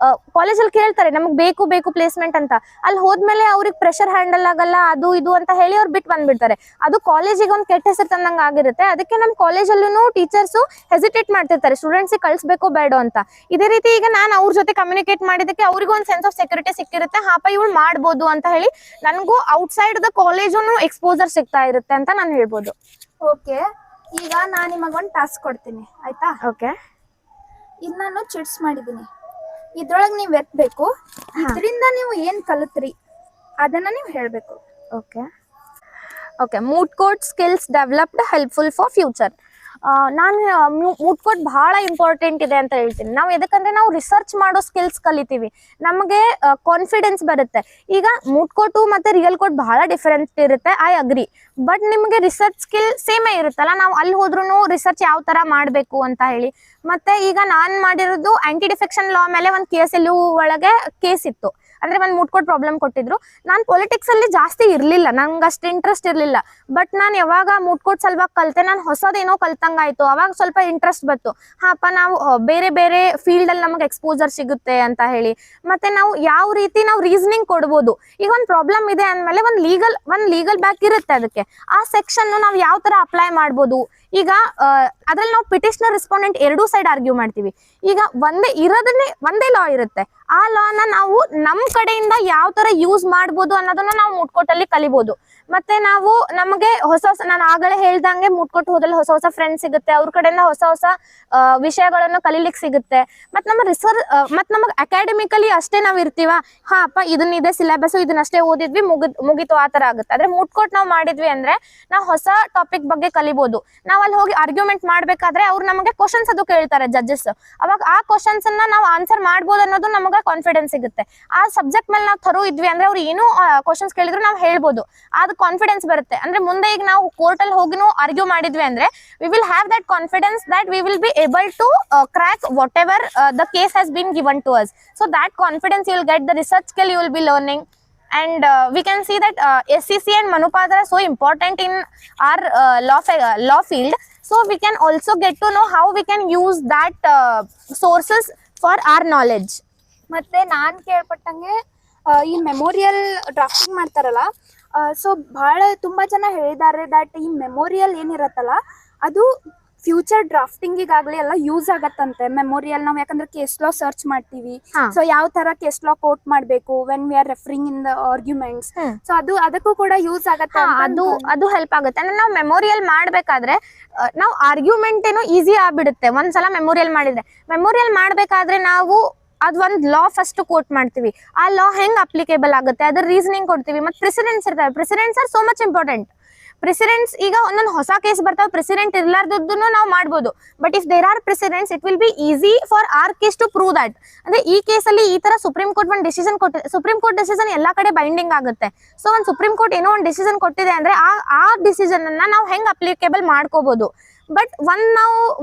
ಕಾಲೇಜಲ್ಲಿ ಕೇಳ್ತಾರೆ ನಮಗೆ ಬೇಕು ಪ್ಲೇಸ್ಮೆಂಟ್ ಅಂತ. ಅಲ್ಲಿ ಹೋದ್ಮೇಲೆ ಅವ್ರಿಗೆ ಪ್ರೆಷರ್ ಹ್ಯಾಂಡಲ್ ಆಗಲ್ಲ, ಅದು ಇದು ಅಂತ ಹೇಳಿ ಅವ್ರು ಬಿಟ್ಟು ಬಂದ್ಬಿಡ್ತಾರೆ. ಅದು ಕಾಲೇಜಿಗೆ ಒಂದು ಕೆಟ್ಟ ಹೆಸರು ತಂದಂಗೆ ಆಗಿರುತ್ತೆ. ಅದಕ್ಕೆ ನಮ್ಮ ಕಾಲೇಜಲ್ಲೂ ಟೀಚರ್ಸು ಹೆಸಿಟೇಟ್ ಮಾಡ್ತಿರ್ತಾರೆ ಸ್ಟೂಡೆಂಟ್ಸಿಗೆ ಕಳಿಸ್ಬೇಕೋ ಬೇಡೋ ಅಂತ. ಇದೇ ರೀತಿ ಈಗ ನಾನು ಅವ್ರ ಜೊತೆ ಕಮ್ಯುನಿಕೇಟ್ ಮಾಡಿದ್ದಕ್ಕೆ ಅವ್ರಿಗೂ ಒಂದು ಸೆನ್ಸ್ ಆಫ್ ಸೆಕ್ಯೂರಿಟಿ ಸಿಕ್ಕಿರುತ್ತೆ. ಹಾಪ ಇವಳು ಮಾಡ್ಬೋದು ಅಂತ ಹೇಳಿ ನನಗೂ ಔಟ್ಸೈಡ್ ದ ಕಾಲೇಜೂ ಎಕ್ಸ್ಪೋಜರ್ ಸಿಗ್ತಾ ಇರುತ್ತೆ ಅಂತ ನಾನು ಹೇಳ್ಬೋದು. ಓಕೆ, ಈಗ ನಾನು ನಿಮಗೊಂದು ಟಾಸ್ಕ್ ಕೊಡ್ತೀನಿ, ಆಯ್ತಾ? ಓಕೆ, ಇದು ನಾನು ಚಿಟ್ಸ್ ಮಾಡಿದ್ದೀನಿ, ಇದ್ರೊಳಗೆ ನೀವು ಎತ್ತಬೇಕು. ಇದರಿಂದ ನೀವು ಏನು ಕಲಿತ್ರಿ ಅದನ್ನು ನೀವು ಹೇಳಬೇಕು. Okay moot court skills developed helpful for future. ನಾನು ಮೂಟ್ ಕೋರ್ಟ್ ಬಹಳ ಇಂಪಾರ್ಟೆಂಟ್ ಇದೆ ಅಂತ ಹೇಳ್ತೀನಿ. ನಾವು ಎದಕ್ಕಂದ್ರೆ ನಾವು ರಿಸರ್ಚ್ ಮಾಡೋ ಸ್ಕಿಲ್ಸ್ ಕಲಿತೀವಿ, ನಮಗೆ ಕಾನ್ಫಿಡೆನ್ಸ್ ಬರುತ್ತೆ. ಈಗ ಮೂಟ್ ಕೋರ್ಟು ಮತ್ತು ರಿಯಲ್ ಕೋರ್ಟ್ ಬಹಳ ಡಿಫರೆಂಟ್ ಇರುತ್ತೆ, ಐ ಅಗ್ರಿ. ಬಟ್ ನಿಮಗೆ ರಿಸರ್ಚ್ ಸ್ಕಿಲ್ ಸೇಮೇ ಇರುತ್ತಲ್ಲ, ನಾವು ಅಲ್ಲಿ ಹೋದ್ರೂ ರಿಸರ್ಚ್ ಯಾವ ಥರ ಮಾಡಬೇಕು ಅಂತ ಹೇಳಿ. ಮತ್ತು ಈಗ ನಾನು ಮಾಡಿರೋದು ಆ್ಯಂಟಿ ಡಿಫೆಕ್ಷನ್ ಲಾ ಮೇಲೆ ಒಂದು KSLU ಒಳಗೆ ಕೇಸ್ ಇತ್ತು. ಅಂದರೆ ಒಂದು ಮೂಟ್ ಕೋರ್ಟ್ ಪ್ರಾಬ್ಲಮ್ ಕೊಟ್ಟಿದ್ರು. ನಾನು ಪೊಲಿಟಿಕ್ಸಲ್ಲಿ ಜಾಸ್ತಿ ಇರಲಿಲ್ಲ, ನಂಗೆ ಅಷ್ಟು ಇಂಟ್ರೆಸ್ಟ್ ಇರಲಿಲ್ಲ. ಬಟ್ ನಾನು ಯಾವಾಗ ಮೂಟ್ ಕೋರ್ಟ್ ಸಲುವಾಗಿ ಕಲಿತೆ, ನಾನು ಹೊಸದೇನೋ ಕಲ್ತಂಗಾಯಿತು. ಅವಾಗ ಸ್ವಲ್ಪ ಇಂಟ್ರೆಸ್ಟ್ ಬಂತು, ಹಾಪ ನಾವು ಬೇರೆ ಫೀಲ್ಡಲ್ಲಿ ನಮಗೆ ಎಕ್ಸ್ಪೋಜರ್ ಸಿಗುತ್ತೆ ಅಂತ ಹೇಳಿ. ಮತ್ತು ನಾವು ಯಾವ ರೀತಿ ನಾವು ರೀಸನಿಂಗ್ ಕೊಡ್ಬೋದು. ಈಗ ಒಂದು ಪ್ರಾಬ್ಲಮ್ ಇದೆ ಅಂದಮೇಲೆ ಒಂದು ಲೀಗಲ್ ಬ್ಯಾಕ್ ಇರುತ್ತೆ ಅದಕ್ಕೆ. ಆ ಸೆಕ್ಷನ್ನು ನಾವು ಯಾವ ಥರ ಅಪ್ಲೈ ಮಾಡ್ಬೋದು. ಈಗ ಅದ್ರಲ್ಲಿ ನಾವು ಪಿಟಿಷನರ್ ರೆಸ್ಪಾಂಡೆಂಟ್ ಎರಡೂ ಸೈಡ್ ಆರ್ಗ್ಯೂ ಮಾಡ್ತೀವಿ. ಈಗ ಒಂದೇ ಲಾ ಇರುತ್ತೆ, ಆ ಲಾನ ನಾವು ನಮ್ಮ ಕಡೆಯಿಂದ ಯಾವ ತರ ಯೂಸ್ ಮಾಡ್ಬೋದು ಅನ್ನೋದನ್ನ ನಾವು ಮೂಟ್ ಕೋರ್ಟ್ ಅಲ್ಲಿ ಕಲಿಬಹುದು. ಮತ್ತೆ ನಮಗೆ ಹೊಸ ನಾನು ಆಗಲೇ ಹೇಳ್ದಂಗೆ ಮೂಟ್ ಕೋರ್ಟ್ ಹೋದಲ್ಲಿ ಹೊಸ ಫ್ರೆಂಡ್ಸ್ ಸಿಗುತ್ತೆ, ಅವ್ರ ಕಡೆಯಿಂದ ಹೊಸ ವಿಷಯಗಳನ್ನು ಕಲೀಲಿಕ್ಕೆ ಸಿಗುತ್ತೆ. ಮತ್ತೆ ನಮ್ಮ ಮತ್ತೆ ನಮಗೆ ಅಕಾಡೆಮಿಕಲಿ ಅಷ್ಟೇ ನಾವು ಇರ್ತೀವ, ಹಾ ಅಪ್ಪ ಇದನ್ನಿದೆ ಸಿಲೆಬಸ್, ಇದನ್ನಷ್ಟೇ ಓದಿದ್ವಿ ಮುಗಿತು ಆ ತರ ಆಗುತ್ತೆ. ಆದ್ರೆ ಮೂಟ್ ಕೋರ್ಟ್ ನಾವು ಮಾಡಿದ್ವಿ ಅಂದ್ರೆ ನಾವು ಹೊಸ ಟಾಪಿಕ್ ಬಗ್ಗೆ ಕಲಿಬಹುದು. ನಾವು ಅಲ್ಲಿ ಹೋಗಿ ಆರ್ಗ್ಯುಮೆಂಟ್ ಮಾಡ್ಬೇಕಾದ್ರೆ ಅವ್ರು ನಮಗೆ ಕ್ವಶನ್ಸ್ ಅದು ಕೇಳ್ತಾರೆ ಜಡ್ಜಸ್, ಅವಾಗ ಆ ಕ್ವಶನ್ಸ್ ಅನ್ನ ನಾವು ಆನ್ಸರ್ ಮಾಡ್ಬೋದು ಅನ್ನೋದು ನಮಗೆ ಕಾನ್ಫಿಡೆನ್ಸ್ ಸಿಗುತ್ತೆ. ಆ ಸಬ್ಜೆಕ್ಟ್ ಮೇಲೆ ನಾವು ಥರೋ ಇದ್ವಿ ಅಂದ್ರೆ ಅವ್ರು ಏನೋ ಕ್ವಶನ್ಸ್ ಕೇಳಿದ್ರು ನಾವು ಹೇಳ್ಬೋದು, ಅದು ಕಾನ್ಫಿಡೆನ್ಸ್ ಬರುತ್ತೆ. ಅಂದ್ರೆ ಮುಂದೆ ಈಗ ನಾವು ಕೋರ್ಟ್ ಅಲ್ಲಿ ಹೋಗಿನೂ ಆರ್ಗ್ಯೂ ಮಾಡಿದ್ವಿ ಅಂದ್ರೆ we will have that confidence that we will be able to crack whatever the case has been given to us. So that confidence you will get, the research skill you will be learning, and we can see that SCC and Manupatra are so important in our law field. So we can also get to know how we can use that sources for our knowledge. ಮತ್ತೆ ನಾನು ಕೇಳ್ಪಟ್ಟಂಗೆ ಈ memorial drafting ಮಾಡ್ತಾರಲ್ಲ, so ತುಂಬಾ ಜನ ಹೇಳಿದ್ದಾರೆ that ಈ memorial ಏನಿರತ್ತಲ್ಲ ಅದು future ಡ್ರಾಫ್ಟಿಂಗಿಗಾಗ್ಲಿ ಎಲ್ಲ ಯೂಸ್ ಆಗತ್ತಂತೆ. ಮೆಮೋರಿಯಲ್ ನಾವು ಯಾಕಂದ್ರೆ ಕೇಸ್ ಲಾ ಸರ್ಚ್ ಮಾಡ್ತೀವಿ, ಸೊ ಯಾವ ತರ ಕೇಸ್ ಲಾ ಕೋಟ್ ಮಾಡಬೇಕು when we are referring in the arguments, so ಅದಕ್ಕೂ ಕೂಡ ಯೂಸ್ ಆಗತ್ತೆ. ಅದು ಹೆಲ್ಪ್ ಆಗುತ್ತೆ. ಅಂದ್ರೆ ನಾವು ಮೆಮೋರಿಯಲ್ ಮಾಡ್ಬೇಕಾದ್ರೆ ನಾವು ಆರ್ಗ್ಯುಮೆಂಟ್ ಏನೋ ಈಸಿ ಆಗ್ಬಿಡುತ್ತೆ ಒಂದ್ಸಲ ಮೆಮೋರಿಯಲ್ ಮಾಡ್ಬೇಕಾದ್ರೆ ನಾವು ಅದೊಂದು ಲಾ ಫಸ್ಟ್ ಕೋಟ್ ಮಾಡ್ತೀವಿ, ಆ ಲಾ ಹೆಂಗ್ ಅಪ್ಲಿಕೇಬಲ್ ಆಗುತ್ತೆ ಅದ್ರ ರೀಸನಿಂಗ್ ಕೊಡ್ತೀವಿ. ಮತ್ತೆ ಪ್ರೆಸಿಡೆಂಟ್ಸ್ ಇರ್ತಾರೆ, precedents are so much important. Precedents ಈಗ ಒಂದೊಂದು ಹೊಸ ಕೇಸ್ ಬರ್ತಾವ, ಪ್ರೆಸಿಡೆಂಟ್ ಇರ್ಲಾರ್ದನ್ನು ನಾವು ಮಾಡ್ಬೋದು. But if there are precedents it will be easy for our case to prove that. ಅಂದ್ರೆ ಈ ಕೇಸಲ್ಲಿ ಈ ತರ ಸುಪ್ರೀಂ ಕೋರ್ಟ್ ಒಂದು ಡಿಸಿಷನ್ ಕೊಟ್ಟಿದೆ, ಸುಪ್ರೀಂ ಕೋರ್ಟ್ ಡಿಸಿಷನ್ ಎಲ್ಲಾ ಕಡೆ ಬೈಂಡಿಂಗ್ ಆಗುತ್ತೆ. ಸೊ ಒಂದು ಸುಪ್ರೀಂ ಕೋರ್ಟ್ ಏನೋ ಒಂದು ಡಿಸಿಷನ್ ಕೊಟ್ಟಿದೆ ಅಂದ್ರೆ ಆ ಡಿಸಿಷನ್ ಅನ್ನ ನಾವು ಹೆಂಗ್ ಅಪ್ಲಿಕೇಬಲ್ ಮಾಡ್ಕೋಬಹುದು. ಬಟ್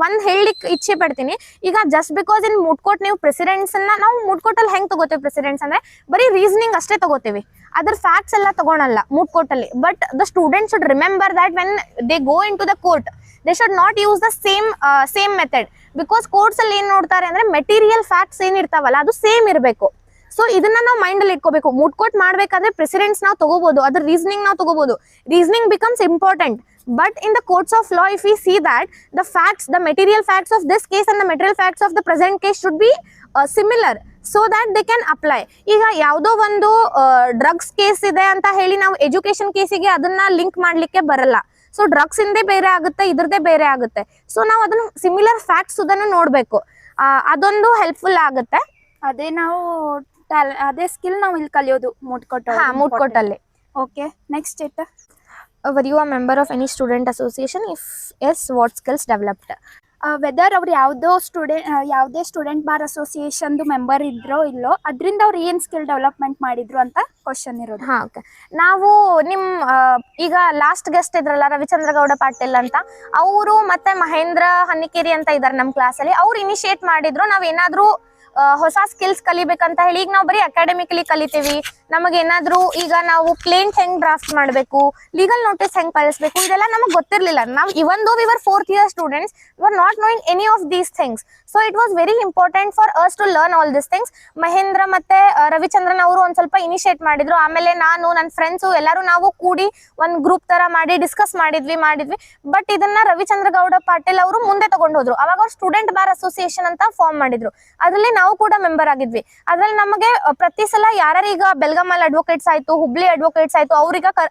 ಒಂದ್ ಹೇಳಲಿಕ್ಕೆ ಇಚ್ಛೆ ಪಡ್ತೀನಿ, ಈಗ just because in moot court ನೀವು ಪ್ರೆಸಿಡೆಂಟ್ಸ್ ಅನ್ನ ನಾವು ಮೂಟ್ ಕೋರ್ಟ್ ಅಲ್ಲಿ ಹೆಂಗ್ ತಗೋತೀವಿ, ಪ್ರೆಸಿಡೆಂಟ್ಸ್ ಅಂದ್ರೆ ಬರೀ ರೀಸನಿಂಗ್ ಅಷ್ಟೇ ತಗೋತೀವಿ, ಅದ್ರ ಫ್ಯಾಕ್ಟ್ಸ್ ಎಲ್ಲ ತಗೊಳಲ್ಲ ಮೂಟ್ ಕೋರ್ಟ್ ಅಲ್ಲಿ. But the student should remember that when they go into the court they should not use the same method. Because courts ಅಲ್ಲಿ ಏನ್ ನೋಡ್ತಾರೆ ಅಂದ್ರೆ ಮೆಟೀರಿಯಲ್ ಫ್ಯಾಕ್ಟ್ಸ್ ಏನ್ ಇರ್ತಾವಲ್ಲ ಅದು ಸೇಮ್ ಇರಬೇಕು. ಸೊ ಇದನ್ನ ನಾವು ಮೈಂಡ್ ಅಲ್ಲಿ ಇಟ್ಕೋಬೇಕು. ಮೂಟ್ ಕೋರ್ಟ್ ಮಾಡ್ಬೇಕಾದ್ರೆ ಪ್ರೆಸಿಡೆಂಟ್ಸ್ ನಾವು ತಗೋಬಹುದು, ಅದ್ರ ರೀಸನಿಂಗ್ ನಾವು ತಗೋಬಹುದು, reasoning becomes important. But in the courts of law, if we see that the facts, the material facts of this case and the material facts of the present case should be similar, so that they can apply. ಈಗ ಯಾವುದೋ ಒಂದು drugs case ಇದೆ ಅಂತ ಹೇಳಿ ನಾವು education ಕೇಸಿಗೆ ಅದನ್ನ link ಮಾಡ್ಲಿಕ್ಕೆ ಬರಲ್ಲ. ಸೊ ಡ್ರಗ್ಸ್ ಇಂದೇ ಬೇರೆ ಆಗುತ್ತೆ, ಇದ್ರದ್ದೇ ಬೇರೆ ಆಗುತ್ತೆ. ಸೊ ನಾವು ಅದನ್ನ ಸಿಮಿಲರ್ ಫ್ಯಾಕ್ಟ್ಸ್ ಅದನ್ನು ನೋಡ್ಬೇಕು, ಅದೊಂದು ಹೆಲ್ಪ್ಫುಲ್ ಆಗುತ್ತೆ. ಅದೇ ನಾವು ಅದೇ ಸ್ಕಿಲ್ ನಾವು ಇಲ್ಲಿ ಕಲಿಯೋದು ಮೂಟ್ ಕೋರ್ಟ್ ಅಲ್ಲಿ. Okay, next it Were you a member of any student association? If yes, what skills developed? Whether ಅವ್ರು ಯಾವುದೇ ಸ್ಟೂಡೆಂಟ್ ಬಾರ್ ಅಸೋಸಿಯೇಷನ್ದು ಮೆಂಬರ್ ಇದ್ರೋ ಇಲ್ಲೋ ಅದರಿಂದ ಅವ್ರು ಏನು ಸ್ಕಿಲ್ ಡೆವಲಪ್ಮೆಂಟ್ ಮಾಡಿದ್ರು ಅಂತ ಕ್ವಶನ್ ಇರೋದು. ಹಾ, ಓಕೆ. ನಾವು ಈಗ ಲಾಸ್ಟ್ ಗೆಸ್ಟ್ ಇದ್ರಲ್ಲ ರವಿಚಂದ್ರ ಗೌಡ ಪಾಟೀಲ್ ಅಂತ, ಅವರು ಮತ್ತೆ ಮಹೇಂದ್ರ ಹನ್ನಿಕೇರಿ ಅಂತ ಇದಾರೆ ನಮ್ಮ ಕ್ಲಾಸಲ್ಲಿ. ಅವ್ರು ಇನಿಷಿಯೇಟ್ ಮಾಡಿದ್ರು ನಾವೇನಾದ್ರೂ ಹೊಸ ಸ್ಕಿಲ್ಸ್ ಕಲಿಬೇಕಂತ ಹೇಳಿ. ಈಗ ನಾವು ಬರೀ ಅಕಾಡೆಮಿಕಲಿ ಕಲಿತೀವಿ, ನಮಗೇನಾದ್ರೂ ಈಗ ನಾವು ಕ್ಲೇಂಟ್ ಹೆಂಗ್ ಡ್ರಾಫ್ಟ್ ಮಾಡಬೇಕು, ಲೀಗಲ್ ನೋಟಿಸ್ ಹೆಂಗ್ ಕಳಿಸ್ಬೇಕು, ಇದೆಲ್ಲ ನಮಗೆ ಗೊತ್ತಿರಲಿಲ್ಲ. ನಾವು even though we were 4th year students, we are not knowing any of these things. So it was very important for us to learn all this things. Mahendra ಮತ್ತೆ ರವಿಚಂದ್ರನ್ ಅವರು ಒಂದ್ ಸ್ವಲ್ಪ ಇನಿಷಿಯೇಟ್ ಮಾಡಿದ್ರು. ಆಮೇಲೆ ನಾನು, ನನ್ನ ಫ್ರೆಂಡ್ಸು ಎಲ್ಲರೂ ನಾವು ಕೂಡಿ ಒಂದ್ ಗ್ರೂಪ್ ತರ ಮಾಡಿ ಡಿಸ್ಕಸ್ ಮಾಡಿದ್ವಿ. ಬಟ್ ಇದನ್ನ ರವಿಚಂದ್ರ ಗೌಡ ಪಾಟೀಲ್ ಅವರು ಮುಂದೆ ತಗೊಂಡು ಹೋದ್ರು. ಅವಾಗ ಅವ್ರು ಸ್ಟೂಡೆಂಟ್ ಬಾರ್ ಅಸೋಸಿಯೇಷನ್ ಅಂತ ಫಾರ್ಮ್ ಮಾಡಿದ್ರು. ಅದರಲ್ಲಿ ನಾವು ಕೂಡ ಮೆಂಬರ್ ಆಗಿದ್ವಿ. ಅದ್ರಲ್ಲಿ ನಮಗೆ ಪ್ರತಿ ಸಲ ಯಾರೀಗ ಬೆಲ್ಗಾಮಲ್ ಅಡ್ವೊಕೇಟ್ಸ್ ಆಯ್ತು, ಹುಬ್ಳಿ ಅಡ್ವೊಕೇಟ್ಸ್ ಆಯ್ತು,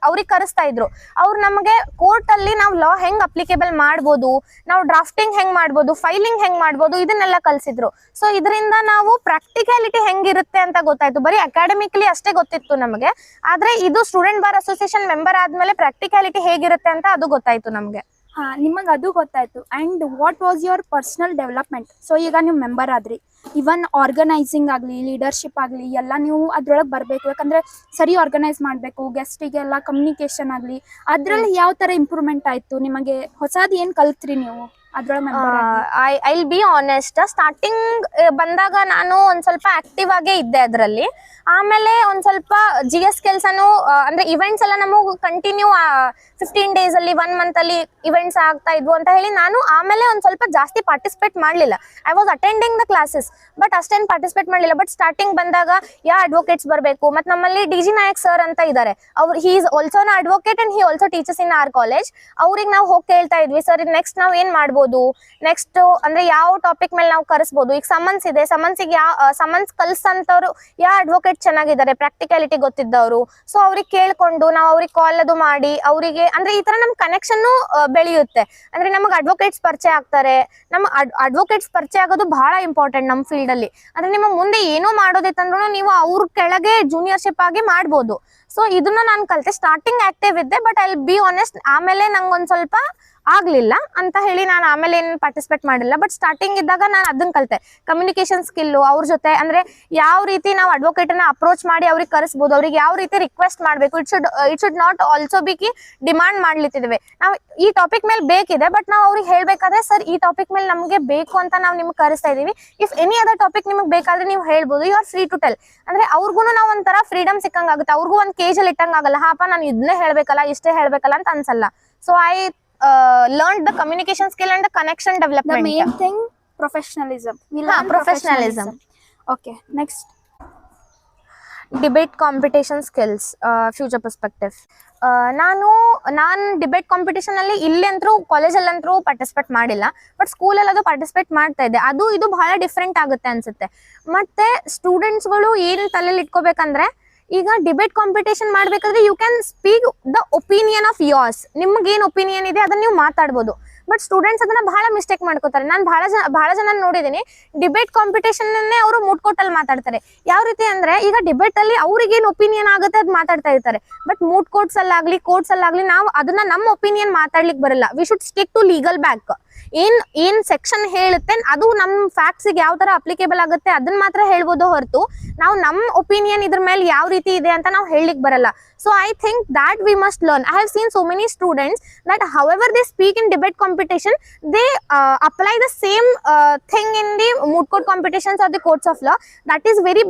ಅವ್ರಿಗೆ ಕರೆಸ್ತಾ ಇದ್ರು. ಅವ್ರು ನಮಗೆ ಕೋರ್ಟ್ ಅಲ್ಲಿ ನಾವು ಲಾ ಹೆಂಗ್ ಅಪ್ಲಿಕೇಬಲ್ ಮಾಡ್ಬೋದು, ನಾವು ಡ್ರಾಫ್ಟಿಂಗ್ ಹೆಂಗ್ ಮಾಡ್ಬೋದು, ಫೈಲಿಂಗ್ ಹೆಂಗ್ ಮಾಡ್ಬೋದು, ಇದನ್ನೆಲ್ಲ ಕಲ್ಸಿದ್ರು. ಸೊ ಇದರಿಂದ ನಾವು ಪ್ರಾಕ್ಟಿಕ್ಯಾಲಿಟಿ ಹೆಂಗಿರುತ್ತೆ ಅಂತ ಗೊತ್ತಾಯ್ತು. ಬರೀ ಅಕಾಡೆಮಿಕಲಿ ಅಷ್ಟೇ ಗೊತ್ತಿತ್ತು ನಮಗೆ, ಆದ್ರೆ ಇದು ಸ್ಟೂಡೆಂಟ್ ಬಾರ್ ಅಸೋಸಿಯೇಷನ್ ಮೆಂಬರ್ ಆದ್ಮೇಲೆ ಪ್ರಾಕ್ಟಿಕ್ಯಾಲಿಟಿ ಹೇಗಿರುತ್ತೆ ಅಂತ ಅದು ಗೊತ್ತಾಯ್ತು ನಮಗೆ. ನಿಮಗೆ ಅದು ಗೊತ್ತಾಯ್ತು. And what was your personal development? So ಈಗ ನೀವು ಮೆಂಬರ್ ಆದ್ರಿ, ಇವನ್ ಆರ್ಗನೈಸಿಂಗ್ ಆಗಲಿ, ಲೀಡರ್ಶಿಪ್ ಆಗಲಿ ಎಲ್ಲ ನೀವು ಅದ್ರೊಳಗೆ ಬರಬೇಕು. ಯಾಕಂದರೆ ಸರಿ ಆರ್ಗನೈಸ್ ಮಾಡಬೇಕು, ಗೆಸ್ಟಿಗೆಲ್ಲ ಕಮ್ಯುನಿಕೇಷನ್ ಆಗಲಿ, ಅದರಲ್ಲಿ ಯಾವ ಥರ ಇಂಪ್ರೂವ್ಮೆಂಟ್ ಆಯಿತು ನಿಮಗೆ? ಹೊಸದು ಏನು ಕಲ್ತ್ರಿ ನೀವು ಅದ್ರೊಳಗೆ? I will be honest, starting ಬಂದಾಗ ನಾನು ಒಂದ್ ಸ್ವಲ್ಪ ಆಕ್ಟಿವ್ ಆಗೇ ಇದ್ದೆ ಅದರಲ್ಲಿ. ಆಮೇಲೆ ಒಂದ್ ಸ್ವಲ್ಪ GS ಕೆಲಸನು ಅಂದ್ರೆ ಇವೆಂಟ್ಸ್ ಎಲ್ಲ ನಮಗೆ ಕಂಟಿನ್ಯೂ 15 days ಅಲ್ಲಿ 1 month ಅಲ್ಲಿ ಇವೆಂಟ್ಸ್ ಆಗ್ತಾ ಇದ್ವು ಅಂತ ಹೇಳಿ ನಾನು ಆಮೇಲೆ ಒಂದ್ ಸ್ವಲ್ಪ ಜಾಸ್ತಿ ಪಾರ್ಟಿಸಿಪೇಟ್ ಮಾಡ್ಲಿಲ್ಲ. I was attending the classes but ಅಷ್ಟೇನು ಪಾರ್ಟಿಸಿಪೇಟ್ ಮಾಡಲಿಲ್ಲ. ಬಟ್ ಸ್ಟಾರ್ಟಿಂಗ್ ಬಂದಾಗ ಅಡ್ವೊಕೇಟ್ಸ್ ಬರಬೇಕು, ಮತ್ತೆ ನಮ್ಮಲ್ಲಿ DG ನಾಯಕ್ ಸರ್ ಅಂತ ಇದ್ದಾರೆ, ಅವ್ರು he is also an advocate and he also teachers in our college. ಅವ್ರಿಗೆ ನಾವು ಹೋಗಿ ಕೇಳ್ತಾ ಇದ್ವಿ, ಸರ್ ನೆಕ್ಸ್ಟ್ ನಾವು ಏನ್ ಮಾಡ್ಬೋದು, ನೆಕ್ಸ್ಟ್ ಅಂದ್ರೆ ಯಾವ ಟಾಪಿಕ್ ಮೇಲೆ ನಾವು ಕರೆಸ್ಬೋದು. ಈಗ ಸಮನ್ಸ್ ಇದೆ, ಸಮನ್ಸಿಗೆ ಸಮನ್ಸ್ ಕಲ್ಸಂತವ್ರು ಅಡ್ವೊಕೇಟ್ ಚೆನ್ನಾಗಿದ್ದಾರೆ, ಪ್ರಾಕ್ಟಿಕಾಲಿಟಿ ಗೊತ್ತಿದ್ದವರು. ಸೊ ಅವ್ರಿಗೆ ಕೇಳ್ಕೊಂಡು ನಾವು ಅವ್ರಿಗೆ ಕಾಲ್ ಅದು ಮಾಡಿ ಅವರಿಗೆ ಅಂದ್ರೆ ಈ ತರ ನಮ್ ಕನೆಕ್ಷನ್ ಬೆಳೆಯುತ್ತೆ. ಅಂದ್ರೆ ನಮಗೆ ಅಡ್ವೊಕೇಟ್ಸ್ ಪರಿಚಯ ಆಗ್ತಾರೆ. ನಮ್ಮ ಅಡ್ವೊಕೇಟ್ಸ್ ಪರಿಚಯ ಆಗೋದು ಬಹಳ ಇಂಪಾರ್ಟೆಂಟ್ ನಮ್ಮ ಫೀಲ್ಡ್ ಅಲ್ಲಿ. ಅಂದ್ರೆ ನಿಮ್ಮ ಮುಂದೆ ಏನೋ ಮಾಡೋದಿತ್ತಂದ್ರೂ ನೀವು ಅವ್ರ ಕೆಳಗೆ ಜೂನಿಯರ್ಶಿಪ್ ಆಗಿ ಮಾಡ್ಬೋದು. ಸೊ ಇದನ್ನ ನಾನು ಕಲಿತೆ. ಸ್ಟಾರ್ಟಿಂಗ್ ಆಕ್ಟಿವ್ ಇದ್ದೆ, but I will be honest ಆಮೇಲೆ ನಂಗೊಂದ್ ಸ್ವಲ್ಪ ಆಗ್ಲಿಲ್ಲ ಅಂತ ಹೇಳಿ ನಾನು ಆಮೇಲೆ ಏನು ಪಾರ್ಟಿಸಿಪೇಟ್ ಮಾಡಿಲ್ಲ. ಬಟ್ ಸ್ಟಾರ್ಟಿಂಗ್ ಇದ್ದಾಗ ನಾನು ಅದನ್ನ ಕಲಿತೆ, ಕಮ್ಯುನಿಕೇಶನ್ ಸ್ಕಿಲ್ಲು, ಅವ್ರ ಜೊತೆ ಅಂದ್ರೆ ಯಾವ ರೀತಿ ನಾವು ಅಡ್ವೊಕೇಟ್ ಅನ್ನ ಅಪ್ರೋಚ್ ಮಾಡಿ ಅವ್ರಿಗೆ ಕರೆಸ್ಬೋದು, ಅವ್ರಿಗೆ ಯಾವ ರೀತಿ ರಿಕ್ವೆಸ್ಟ್ ಮಾಡಬೇಕು. It should not also be demand ಮಾಡ್ಲಿತ್ತಿದ್ದೇವೆ ನಾವು ಈ ಟಾಪಿಕ್ ಮೇಲೆ ಬೇಕಿದೆ, ಬಟ್ ನಾವು ಅವ್ರಿಗೆ ಹೇಳ್ಬೇಕಾದ್ರೆ ಸರ್ ಈ ಟಾಪಿಕ್ ಮೇಲೆ ನಮಗೆ ಬೇಕು ಅಂತ ನಾವು ನಿಮ್ಗೆ ಕರೆಸ್ತಾ ಇದೀವಿ, ಇಫ್ ಎನಿ ಅದರ್ ಟಾಪಿಕ್ ನಿಮ್ಗೆ ಬೇಕಾದ್ರೆ ನೀವು ಹೇಳ್ಬೋದು, you are free to tell. ಅಂದ್ರೆ ಅವ್ರಿಗೂ ನಾವು ಒಂಥರ ಫ್ರೀಡಮ್ ಸಿಕ್ಕಂಗ್ ಆಗುತ್ತೆ, ಅವ್ರಿಗೂ ಒಂದು ಕೇಜಲ್ಲಿ ಇಟ್ಟಂಗ್ ಆಗಲ್ಲ, ಹಾಪ ನಾನು ಇದನ್ನೇ ಹೇಳ್ಬೇಕಲ್ಲ ಇಷ್ಟೇ ಹೇಳ್ಬೇಕಲ್ಲ ಅಂತ ಅನ್ಸಲ್ಲ. So I learned the communication skill and the connection development. The main thing, professionalism. Professionalism. Okay, next. Debate competition skills, future perspective. ನಾನು ಡಿಬೇಟ್ ಕಾಂಪಿಟೇಷನ್ ಅಲ್ಲಿ ಇಲ್ಲಂತರೂ ಕಾಲೇಜಲ್ಲಂತರೂ ಪಾರ್ಟಿಸಿಪೇಟ್ ಮಾಡಿಲ್ಲ, ಬಟ್ ಸ್ಕೂಲಲ್ಲಿ ಅದು ಪಾರ್ಟಿಸಿಪೇಟ್ ಮಾಡ್ತಾ ಇದ್ದೆ. ಅದು ಇದು ಬಹಳ ಡಿಫ್ರೆಂಟ್ ಆಗುತ್ತೆ ಅನ್ಸುತ್ತೆ. ಮತ್ತೆ ಸ್ಟೂಡೆಂಟ್ಸ್ಗಳು ಏನು ತಲೆಯಲ್ಲಿ ಇಟ್ಕೋಬೇಕಂದ್ರೆ, ಈಗ ಡಿಬೇಟ್ ಕಾಂಪಿಟೇಷನ್ ಮಾಡ್ಬೇಕಾದ್ರೆ you can speak the opinion of yours. ನಿಮ್ಗೆ ಏನು ಒಪಿನಿಯನ್ ಇದೆ ಅದನ್ನ ನೀವು ಮಾತಾಡ್ಬೋದು. ಬಟ್ ಸ್ಟೂಡೆಂಟ್ಸ್ ಅದನ್ನ ಬಹಳ ಮಿಸ್ಟೇಕ್ ಮಾಡ್ಕೋತಾರೆ. ನಾನು ಬಹಳ ಜನ ನೋಡಿದೀನಿ, ಡಿಬೇಟ್ ಕಾಂಪಿಟೇಷನ್ ಅನ್ನೇ ಅವರು ಮೂಡ್ ಕೋರ್ಟಲ್ಲಿ ಮಾತಾಡ್ತಾರೆ. ಯಾವ ರೀತಿ ಅಂದ್ರೆ ಈಗ ಡಿಬೇಟ್ ಅಲ್ಲಿ ಅವ್ರಿಗೆ ಏನ್ ಒಪಿನಿಯನ್ ಆಗುತ್ತೆ ಅದ್ ಮಾತಾಡ್ತಾ ಇರ್ತಾರೆ. ಬಟ್ ಮೂಡ್ ಕೋರ್ಟ್ಸ್ ಅಲ್ಲಾಗ್ಲಿ ಕೋರ್ಟ್ಸ್ ಅಲ್ಲಾಗ್ಲಿ ನಾವು ಅದನ್ನ ನಮ್ಮ ಒಪಿನಿಯನ್ ಮಾತಾಡ್ಲಿಕ್ಕೆ ಬರಲ್ಲ. We should stick to legal back. ಏನ್ ಸೆಕ್ಷನ್ ಹೇಳುತ್ತೆ ಅದು ನಮ್ ಫ್ಯಾಕ್ಟ್ಸ್ ಯಾವ ತರ ಅಪ್ಲಿಕೇಬಲ್ ಆಗುತ್ತೆ ಅದನ್ನ ಮಾತ್ರ ಹೇಳ್ಬೋದು ಹೊರತು ನಾವು ನಮ್ ಒಪಿನಿಯನ್ ಇದ್ರ ಮೇಲೆ ಯಾವ ರೀತಿ ಇದೆ ಅಂತ ನಾವು ಹೇಳಲಿಕ್ಕೆ ಬರಲ್ಲ. So I think that we must learn. I have seen so many students that however they speak in debate competition, they apply the same thing in the moot court competitions or the courts of law. That is very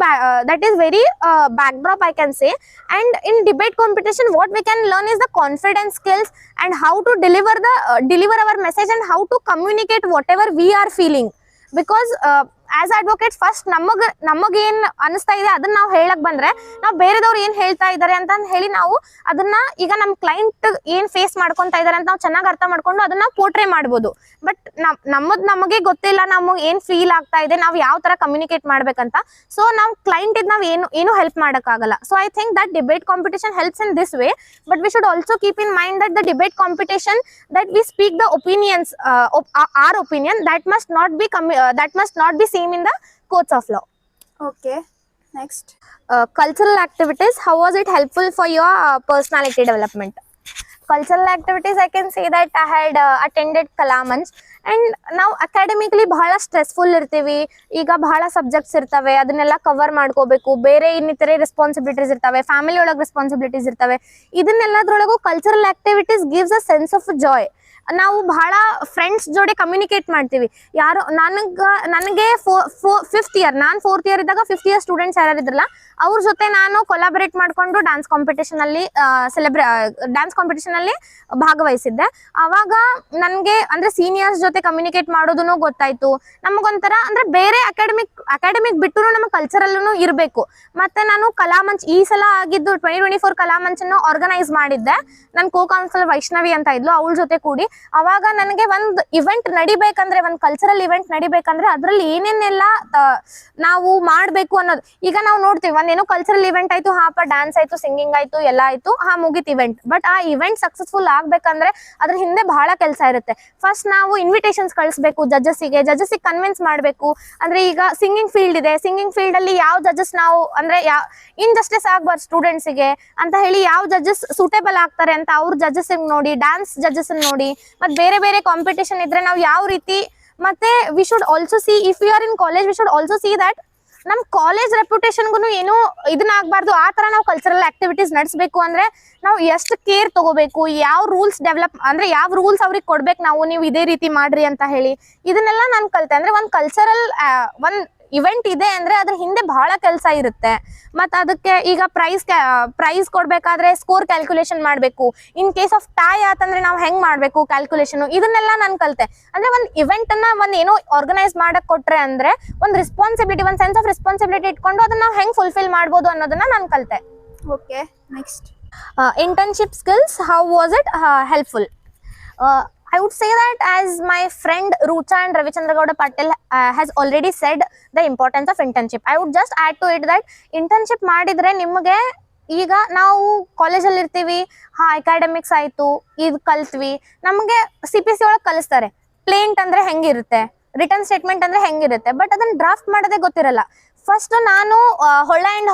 backdrop, I can say. And in debate competition, what we can learn is the confidence skills and how to deliver our message and how to communicate whatever we are feeling. Because as advocates first ನಮಗೇನ್ ಅನಿಸ್ತಾ ಇದೆ ಅದನ್ನ ನಾವು ಹೇಳಕ್ ಬಂದ್ರೆ ನಾವು ಬೇರೆದವ್ರು ಏನ್ ಹೇಳ್ತಾ ಇದಾರೆ ಅಂತ ಹೇಳಿ ನಾವು ಅದನ್ನ ಈಗ ನಮ್ ಕ್ಲೈಂಟ್ ಏನ್ ಫೇಸ್ ಮಾಡ್ಕೊಂತ ಇದಾರೆ ಅಂತ ನಾವು ಚೆನ್ನಾಗಿ ಅರ್ಥ ಮಾಡ್ಕೊಂಡು ಅದನ್ನ ಪೋರ್ಟ್ರೇ ಮಾಡ್ಬೋದು. ಬಟ್ ನಮಗೆ ಗೊತ್ತಿಲ್ಲ ನಮಗೆ ಏನ್ ಫೀಲ್ ಆಗ್ತಾ ಇದೆ, ನಾವು ಯಾವ ತರ ಕಮ್ಯುನಿಕೇಟ್ ಮಾಡ್ಬೇಕಂತ. ಸೊ ನಾವು ಕ್ಲೈಂಟ್ ಇದ್ ನಾವ್ ಏನು ಹೆಲ್ಪ್ ಮಾಡಕ್ ಆಗಲ್ಲ. So I think that debate competition helps in this way. But we should also keep in mind that the debate competition that we speak the opinions our opinion that must not be same in the courts of law. Okay, next. Cultural activities, how was it helpful for your personality development? Cultural activities, I can say that I had attended Kala Manch, and now academically ಬಹಳ stressful ಇರ್ತೀವಿ. ಈಗ ಬಹಳ subjects ಇರ್ತವೆ, ಅದನ್ನೆಲ್ಲ cover ಮಾಡ್ಕೋಬೇಕು. ಬೇರೆ ಇನ್ನಿತರೆ responsibilities ಇರ್ತವೆ, ಫ್ಯಾಮಿಲಿ ಒಳಗೆ ರೆಸ್ಪಾನ್ಸಿಬಿಲಿಟೀಸ್ ಇರ್ತವೆ. ಇದನ್ನೆಲ್ಲದ್ರೊಳಗೂ cultural activities gives a sense of joy. ನಾವು ಬಹಳ ಫ್ರೆಂಡ್ಸ್ ಜೋಡಿ ಕಮ್ಯುನಿಕೇಟ್ ಮಾಡ್ತೀವಿ. ಯಾರು ನನಗೆ ಫಿಫ್ತ್ ಇಯರ್, ನಾನು 4th ಇಯರ್ ಇದ್ದಾಗ 5th ಇಯರ್ ಸ್ಟೂಡೆಂಟ್ಸ್ ಯಾರು ಇದ್ರಲ್ಲ ಅವ್ರ ಜೊತೆ ನಾನು ಕೊಲಾಬರೇಟ್ ಮಾಡ್ಕೊಂಡು ಡ್ಯಾನ್ಸ್ ಕಾಂಪಿಟೇಷನ್ ಅಲ್ಲಿ ಭಾಗವಹಿಸಿದ್ದೆ. ಅವಾಗ ನನಗೆ ಅಂದ್ರೆ ಸೀನಿಯರ್ಸ್ ಜೊತೆ ಕಮ್ಯುನಿಕೇಟ್ ಮಾಡೋದನ್ನು ಗೊತ್ತಾಯ್ತು. ನಮಗೊಂಥರ ಅಂದ್ರೆ ಬೇರೆ ಅಕಾಡೆಮಿಕ್ ಬಿಟ್ಟು ನಮ್ಮ ಕಲ್ಚರಲ್ಲೂ ಇರಬೇಕು. ಮತ್ತೆ ನಾನು ಕಲಾಮಂಚ್ ಈ ಸಲ ಆಗಿದ್ದು 2024 ಕಲಾಮಂಚ್ ಅನ್ನು ಆರ್ಗನೈಸ್ ಮಾಡಿದ್ದೆ. ನನ್ನ ಕೋ ಕೌನ್ಸಿಲರ್ ವೈಷ್ಣವಿ ಅಂತ ಇದ್ಲು, ಅವಳ ಜೊತೆ ಕೂಡಿ. ಅವಾಗ ನನಗೆ ಒಂದು ಇವೆಂಟ್ ನಡಿಬೇಕಂದ್ರೆ, ಒಂದು ಕಲ್ಚರಲ್ ಇವೆಂಟ್ ನಡಿಬೇಕಂದ್ರೆ ಅದ್ರಲ್ಲಿ ಏನೇನೆಲ್ಲ ನಾವು ಮಾಡ್ಬೇಕು ಅನ್ನೋದು. ಈಗ ನಾವು ನೋಡ್ತೀವಿ ಒಂದೇನೋ ಕಲ್ಚರಲ್ ಇವೆಂಟ್ ಆಯ್ತು, ಹಾಪ ಡ್ಯಾನ್ಸ್ ಆಯ್ತು, ಸಿಂಗಿಂಗ್ ಆಯ್ತು, ಎಲ್ಲ ಆಯ್ತು, ಮುಗಿತ್ ಇವೆಂಟ್. ಬಟ್ ಆ ಇವೆಂಟ್ ಸಕ್ಸಸ್ಫುಲ್ ಆಗ್ಬೇಕಂದ್ರೆ ಅದ್ರ ಹಿಂದೆ ಬಹಳ ಕೆಲಸ ಇರುತ್ತೆ. ಫಸ್ಟ್ ನಾವು ಇನ್ವಿಟೇಷನ್ಸ್ ಕಳಿಸ್ಬೇಕು ಜಡ್ಜಸ್ಸಿಗೆ ಕನ್ವಿನ್ಸ್ ಮಾಡ್ಬೇಕು. ಅಂದ್ರೆ ಈಗ ಸಿಂಗಿಂಗ್ ಫೀಲ್ಡ್ ಇದೆ, ಸಿಂಗಿಂಗ್ ಫೀಲ್ಡ್ ಅಲ್ಲಿ ಯಾವ ಜಡ್ಜಸ್ ನಾವು ಅಂದ್ರೆ ಇನ್ಜಸ್ಟಿಸ್ ಆಗ್ಬಾರ್ದು ಸ್ಟೂಡೆಂಟ್ಸಿಗೆ ಅಂತ ಹೇಳಿ ಯಾವ ಜಡ್ಜಸ್ ಸೂಟೇಬಲ್ ಆಗ್ತಾರೆ ಅಂತ ಅವ್ರ ಜಡ್ಜಸ್ ನೋಡಿ, ಡ್ಯಾನ್ಸ್ ಜಡ್ಜಸ್ ನೋಡಿ, ಮತ್ತೆ ಬೇರೆ ಬೇರೆ ಕಾಂಪಿಟೇಷನ್ ಇದ್ರೆ ನಾವು ಯಾವ ರೀತಿ. ಮತ್ತೆ we should also see if you are in college, we should also see that ನಮ್ ಕಾಲೇಜ್ ರೆಪ್ಯುಟೇಷನ್ಗೂ ಏನು ಇದನ್ನ ಆಗ್ಬಾರ್ದು. ಆ ತರ ನಾವು ಕಲ್ಚರಲ್ ಆಕ್ಟಿವಿಟೀಸ್ ನಡೆಸಬೇಕು ಅಂದ್ರೆ ನಾವು ಎಷ್ಟು ಕೇರ್ ತಗೋಬೇಕು, ಯಾವ ರೂಲ್ಸ್ ಯಾವ ರೂಲ್ಸ್ ಅವ್ರಿಗೆ ಕೊಡ್ಬೇಕು, ನೀವು ಇದೇ ರೀತಿ ಮಾಡ್ರಿ ಅಂತ ಹೇಳಿ. ಇದನ್ನೆಲ್ಲ ನಾನು ಕಲಿತೆ. ಅಂದ್ರೆ ಒಂದು ಕಲ್ಚರಲ್ ಇವೆಂಟ್ ಇದೆ ಅಂದ್ರೆ ಅದ್ರ ಹಿಂದೆ ಬಹಳ ಕೆಲಸ ಇರುತ್ತೆ. ಮತ್ತೆ ಅದಕ್ಕೆ ಈಗ ಪ್ರೈಸ್ ಕೊಡ್ಬೇಕಾದ್ರೆ ಸ್ಕೋರ್ ಕ್ಯಾಲ್ಕುಲೇಷನ್ ಮಾಡ್ಬೇಕು. ಇನ್ ಕೇಸ್ ಆಫ್ ಟೈ ಆತಂದ್ರೆ ನಾವು ಹೆಂಗ್ ಮಾಡ್ಬೇಕು ಕ್ಯಾಲ್ಕುಲೇಷನ್, ಇದನ್ನೆಲ್ಲ ನಾನು ಕಲಿತೆ. ಅಂದ್ರೆ ಒಂದು ಇವೆಂಟ್ ಅನ್ನ ಏನೋ ಆರ್ಗನೈಸ್ ಮಾಡಕ್ ಕೊಟ್ರೆ ಅಂದ್ರೆ ಒಂದು ರೆಸ್ಪಾನ್ಸಿಬಿಲಿಟಿ, ಒಂದು ಸೆನ್ಸ್ ಆಫ್ ರೆಸ್ಪಾನ್ಸಿಬಿಲಿಟಿ ಇಟ್ಕೊಂಡು ಅದನ್ನ ನಾವು ಹೆಂಗ್ ಫುಲ್ಫಿಲ್ ಮಾಡ್ಬೋದು ಅನ್ನೋದನ್ನ ನಾನು ಕಲಿತೆ. Okay, next. Internship skills, how was it helpful? I would say that as my friend Rucha and Ravichandra Gowda Patel has already said the importance of internship. I would just add to it that internship ಮಾಡಿದ್ರೆ ನಿಮಗೆ ಈಗ ನಾವು ಕಾಲೇಜಲ್ಲಿ ಇರ್ತೀವಿ, academics ಆಯ್ತು, ಇದು ಕಲ್ತ್ವಿ, ನಮಗೆ CPC ಒಳಗೆ ಕಲಿಸ್ತಾರೆ ಪ್ಲೇಂಟ್ ಅಂದ್ರೆ ಹೆಂಗಿರುತ್ತೆ, ರಿಟರ್ನ್ ಸ್ಟೇಟ್ಮೆಂಟ್ ಅಂದ್ರೆ ಹೆಂಗಿರುತ್ತೆ. ಬಟ್ ಅದನ್ನ ಡ್ರಾಫ್ಟ್ ಮಾಡೋದೇ ಗೊತ್ತಿರಲ್ಲ. ಫಸ್ಟ್ ನಾನು ಹೊಳ್ಳ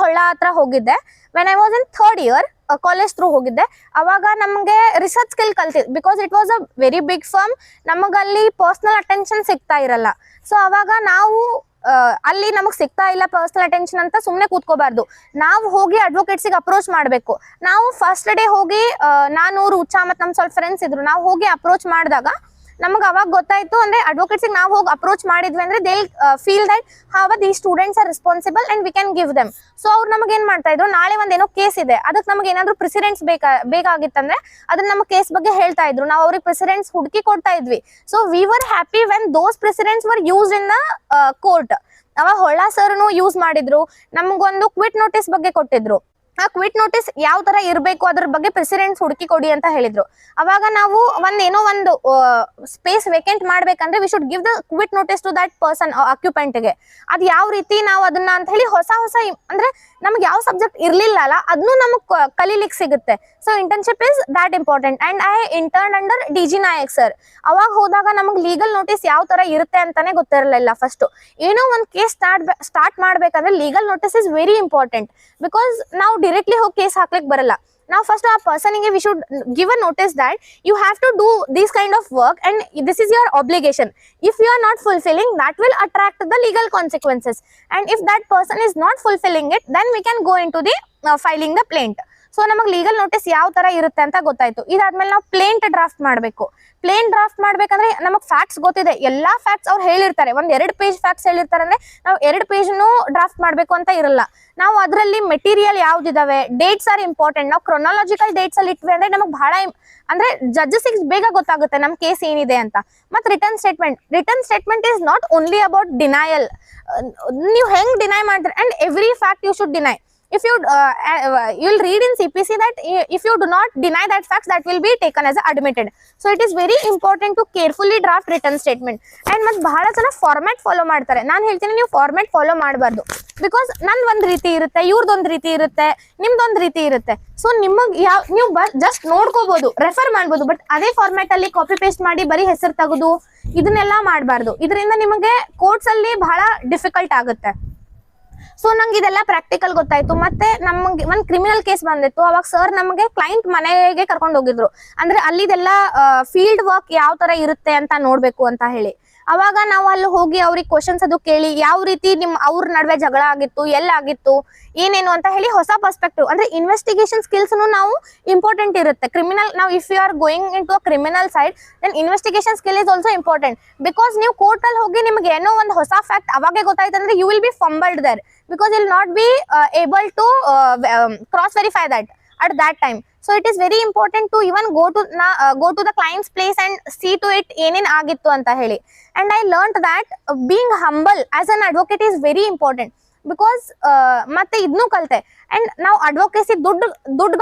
ಹತ್ರ ಹೋಗಿದ್ದೆ. When I was in 3rd year college through ಹೋಗಿದ್ದೆ. ಅವಾಗ ನಮಗೆ ರಿಸರ್ಚ್ ಸ್ಕಿಲ್ ಕಲ್ತಿದ್ದೆ. Because it was a very big firm, ನಮಗಲ್ಲಿ ಪರ್ಸನಲ್ ಅಟೆನ್ಷನ್ ಸಿಗ್ತಾ ಇರಲ್ಲ. ಸೊ ಅವಾಗ ನಾವು ಅಲ್ಲಿ ನಮಗೆ ಸಿಗ್ತಾ ಇಲ್ಲ ಪರ್ಸನಲ್ ಅಟೆನ್ಷನ್ ಅಂತ ಸುಮ್ಮನೆ ಕೂತ್ಕೋಬಾರ್ದು. ನಾವು ಹೋಗಿ ಅಡ್ವೊಕೇಟ್ಸಿಗೆ ಅಪ್ರೋಚ್ ಮಾಡಬೇಕು. ನಾವು ಫಸ್ಟ್ ಡೇ ಹೋಗಿ ನಾನು ರುಚಾ ಮತ್ತು ನಮ್ಮ ಸ್ವಲ್ಪ ಫ್ರೆಂಡ್ಸ್ ಇದ್ರು, ನಾವು ಹೋಗಿ ಅಪ್ರೋಚ್ ಮಾಡಿದಾಗ ನಮಗೆ ಅವಾಗ ಗೊತ್ತಾಯ್ತು. ಅಂದ್ರೆ ಅಡ್ವೊಕೇಟ್ಸಿಗೆ ನಾವು ಹೋಗಿ ಅಪ್ರೋಚ್ ಮಾಡಿದ್ವಿ ಅಂದ್ರೆ they feel that the students are responsible and we can give them. So ಅವ್ರು ನಮಗೆ ಏನ್ ಮಾಡ್ತಾ ಇದ್ರು, ನಾಳೆ ಒಂದೇನೋ ಕೇಸ್ ಇದೆ, ಅದಕ್ಕೆ ನಮಗೆ ಏನಾದ್ರು ಪ್ರೆಸಿಡೆಂಟ್ಸ್ ಬೇಕಾಗಿತ್ತಂದ್ರೆ ಅದನ್ನ ನಮ್ಮ ಕೇಸ್ ಬಗ್ಗೆ ಹೇಳ್ತಾ ಇದ್ರು. ನಾವು ಅವ್ರಿಗೆ ಪ್ರೆಸಿಡೆಂಟ್ಸ್ ಹುಡುಕಿ ಕೊಡ್ತಾ ಇದ್ವಿ. So we were happy when those presidents var used in the court. ಅವಾಗ ಹೊಳ್ಳ ಸರ್ನು ಯೂಸ್ ಮಾಡಿದ್ರು. ನಮಗೊಂದು ಕ್ವಿಟ್ ನೋಟಿಸ್ ಬಗ್ಗೆ ಕೊಟ್ಟಿದ್ರು. ಆ ಕ್ವಿಟ್ ನೋಟಿಸ್ ಯಾವ ತರ ಇರಬೇಕು ಅದ್ರ ಬಗ್ಗೆ ಪ್ರೆಸಿಡೆಂಟ್ಸ್ ಹುಡುಕಿ ಕೊಡಿ ಅಂತ ಹೇಳಿದ್ರು. ಅವಾಗ ನಾವು ಏನೋ ಒಂದು ಸ್ಪೇಸ್ ವೇಕೆಂಟ್ ಮಾಡ್ಬೇಕಂದ್ರೆ we should give the quit notice to that person occupant ಗೆ. ಅದ್ ಯಾವ ರೀತಿ ನಾವು ಅದನ್ನ ಅಂತ ಹೇಳಿ ಹೊಸ ಅಂದ್ರೆ ನಮ್ಗೆ ಯಾವ ಸಬ್ಜೆಕ್ಟ್ ಇರ್ಲಿಲ್ಲ ಅಲ್ಲ ಅದನ್ನು ನಮಗ್ ಕಲೀಲಿಕ್ಕೆ ಸಿಗುತ್ತೆ. So internship is that important. And I intern under D G. Nayak sir. ಅವಾಗ ಹೋದಾಗ ನಮಗ್ ಲೀಗಲ್ ನೋಟಿಸ್ ಯಾವ ತರ ಇರುತ್ತೆ ಅಂತಾನೆ ಗೊತ್ತಿರಲಿಲ್ಲ. ಫಸ್ಟ್ ಏನೋ ಒಂದು ಕೇಸ್ ಸ್ಟಾರ್ಟ್ ಮಾಡ್ಬೇಕಂದ್ರೆ legal notice is very important. Because ನಾವು ಡೈರೆಕ್ಟ್ಲಿ ಹೋಗಿ ಕೇಸ್ ಹಾಕ್ಲಿಕ್ಕೆ ಬರಲ್ಲ. ನಾವು ಫಸ್ಟ್ ಆ ಪರ್ಸನ್ಗೆ we should give a notice that you have to do this kind of work and this is your obligation. If you are not fulfilling, that will attract the legal consequences. And if that person is not fulfilling it, then we can go into the filing the plaint. So ನಮಗೆ legal notice ಯಾವ ತರ ಇರುತ್ತೆ ಅಂತ ಗೊತ್ತಾಯ್ತು. ಇದಾದ್ಮೇಲೆ ನಾವು plaint draft ಮಾಡಬೇಕು. Plane draft ಮಾಡ್ಬೇಕಂದ್ರೆ ನಮಗೆ ಫ್ಯಾಕ್ಟ್ಸ್ ಗೊತ್ತಿದೆ, ಎಲ್ಲಾ ಫ್ಯಾಕ್ಟ್ಸ್ ಅವ್ರು ಹೇಳಿರ್ತಾರೆ. ಒಂದ್ 2 ಪೇಜ್ ಫ್ಯಾಕ್ಟ್ಸ್ ಹೇಳಿರ್ತಾರೆ ಅಂದ್ರೆ ನಾವು 2 ಪೇಜ್ನು ಡ್ರಾಫ್ಟ್ ಮಾಡ್ಬೇಕು ಅಂತ ಇರಲ್ಲ. ನಾವು ಅದರಲ್ಲಿ ಮೆಟೀರಿಯಲ್ ಯಾವ್ದಿದಾವೆ, ಡೇಟ್ಸ್ ಆರ್ ಇಂಪಾರ್ಟೆಂಟ್. ನಾವು ಕ್ರೊನಾಲಜಿಕಲ್ ಡೇಟ್ಸ್ ಅಲ್ಲಿ ಇಟ್ವಿ ಅಂದ್ರೆ ನಮಗೆ ಬಹಳ ಅಂದ್ರೆ ಜಡ್ಜಸ್ ಬೇಗ ಗೊತ್ತಾಗುತ್ತೆ ನಮ್ ಕೇಸ್ ಏನಿದೆ ಅಂತ. ಮತ್ತೆ return statement is not only about denial. ನೀವು ಹೆಂಗ್ ಡಿನೈ ಮಾಡ್ತೀರಿ and every fact you should deny. If you will read in CPC that if you do not deny that facts, that will be taken as admitted. So it is very important to carefully draft written statement. And ಮತ್ತೆ ಬಹಳ ಜನ format follow ಮಾಡ್ತಾರೆ. ನಾನು ಹೇಳ್ತೀನಿ ನೀವು format follow ಮಾಡಬಾರ್ದು. Because ನಂದು ಒಂದ್ ರೀತಿ ಇರುತ್ತೆ, ಇವ್ರದೊಂದ್ ರೀತಿ ಇರುತ್ತೆ, ನಿಮ್ದೊಂದ್ ರೀತಿ ಇರುತ್ತೆ. ಸೊ ನಿಮಗ್ ನೀವು ಜಸ್ಟ್ ನೋಡ್ಕೋಬಹುದು, ರೆಫರ್ ಮಾಡ್ಬೋದು. ಬಟ್ ಅದೇ ಫಾರ್ಮ್ಯಾಟ್ ಅಲ್ಲಿ ಕಾಪಿ ಪೇಸ್ಟ್ ಮಾಡಿ ಬರೀ ಹೆಸರು ತೆಗೆದು ಇದನ್ನೆಲ್ಲ ಮಾಡಬಾರ್ದು. ಇದರಿಂದ ನಿಮಗೆ ಕೋರ್ಟ್ಸ್ ಅಲ್ಲಿ ಬಹಳ ಡಿಫಿಕಲ್ಟ್ ಆಗುತ್ತೆ. ಸೊ ನಂಗೆ ಇದೆಲ್ಲ ಪ್ರಾಕ್ಟಿಕಲ್ ಗೊತ್ತಾಯ್ತು. ಮತ್ತೆ ನಮ್ಗೆ ಒಂದ್ ಕ್ರಿಮಿನಲ್ ಕೇಸ್ ಬಂದಿತ್ತು. ಅವಾಗ ಸರ್ ನಮಗೆ ಕ್ಲೈಂಟ್ ಮನೆಗೆ ಕರ್ಕೊಂಡು ಹೋಗಿದ್ರು. ಅಂದ್ರೆ ಅಲ್ಲಿದೆಲ್ಲ ಫೀಲ್ಡ್ ವರ್ಕ್ ಯಾವ ತರ ಇರುತ್ತೆ ಅಂತ ನೋಡ್ಬೇಕು ಅಂತ ಹೇಳಿ. ಅವಾಗ ನಾವು ಅಲ್ಲಿ ಹೋಗಿ ಅವ್ರಿಗೆ ಕ್ವಶನ್ಸ್ ಅದು ಕೇಳಿ ಯಾವ ರೀತಿ ಅವ್ರ ನಡುವೆ ಜಗಳ ಆಗಿತ್ತು, ಎಲ್ಲಾಗಿತ್ತು, ಏನೇನು ಅಂತ ಹೇಳಿ ಹೊಸ ಪರ್ಸ್ಪೆಕ್ಟಿವ್ ಅಂದ್ರೆ ಇನ್ವೆಸ್ಟಿಗೇಷನ್ ಸ್ಕಿಲ್ಸ್ ನಾವು ಇಂಪಾರ್ಟೆಂಟ್ ಇರುತ್ತೆ. ಕ್ರಿಮಿನಲ್ ನಾವು if you are going into a criminal side then investigation skill is also important. Because ನೀವು ಕೋರ್ಟ್ ಅಲ್ಲಿ ಹೋಗಿ ನಿಮ್ಗೆ ಏನೋ ಒಂದು ಹೊಸ ಫ್ಯಾಕ್ಟ್ ಅವಾಗೆ ಗೊತ್ತಾಯ್ತು ಅಂದ್ರೆ you will be fumbled there. Because you'll not be able to cross verify that at that time. So it is very important to even go to the client's place and see to it ಏನೇನ್ ಆಗಿತ್ತು ಅಂತ ಹೇಳಿ. And I learned that being humble as an advocate is very important. Because ಮತ್ತೆ ಇದನ್ನು ಕಲಿತೆ. And ನಾವು advocacy ದುಡ್ಡು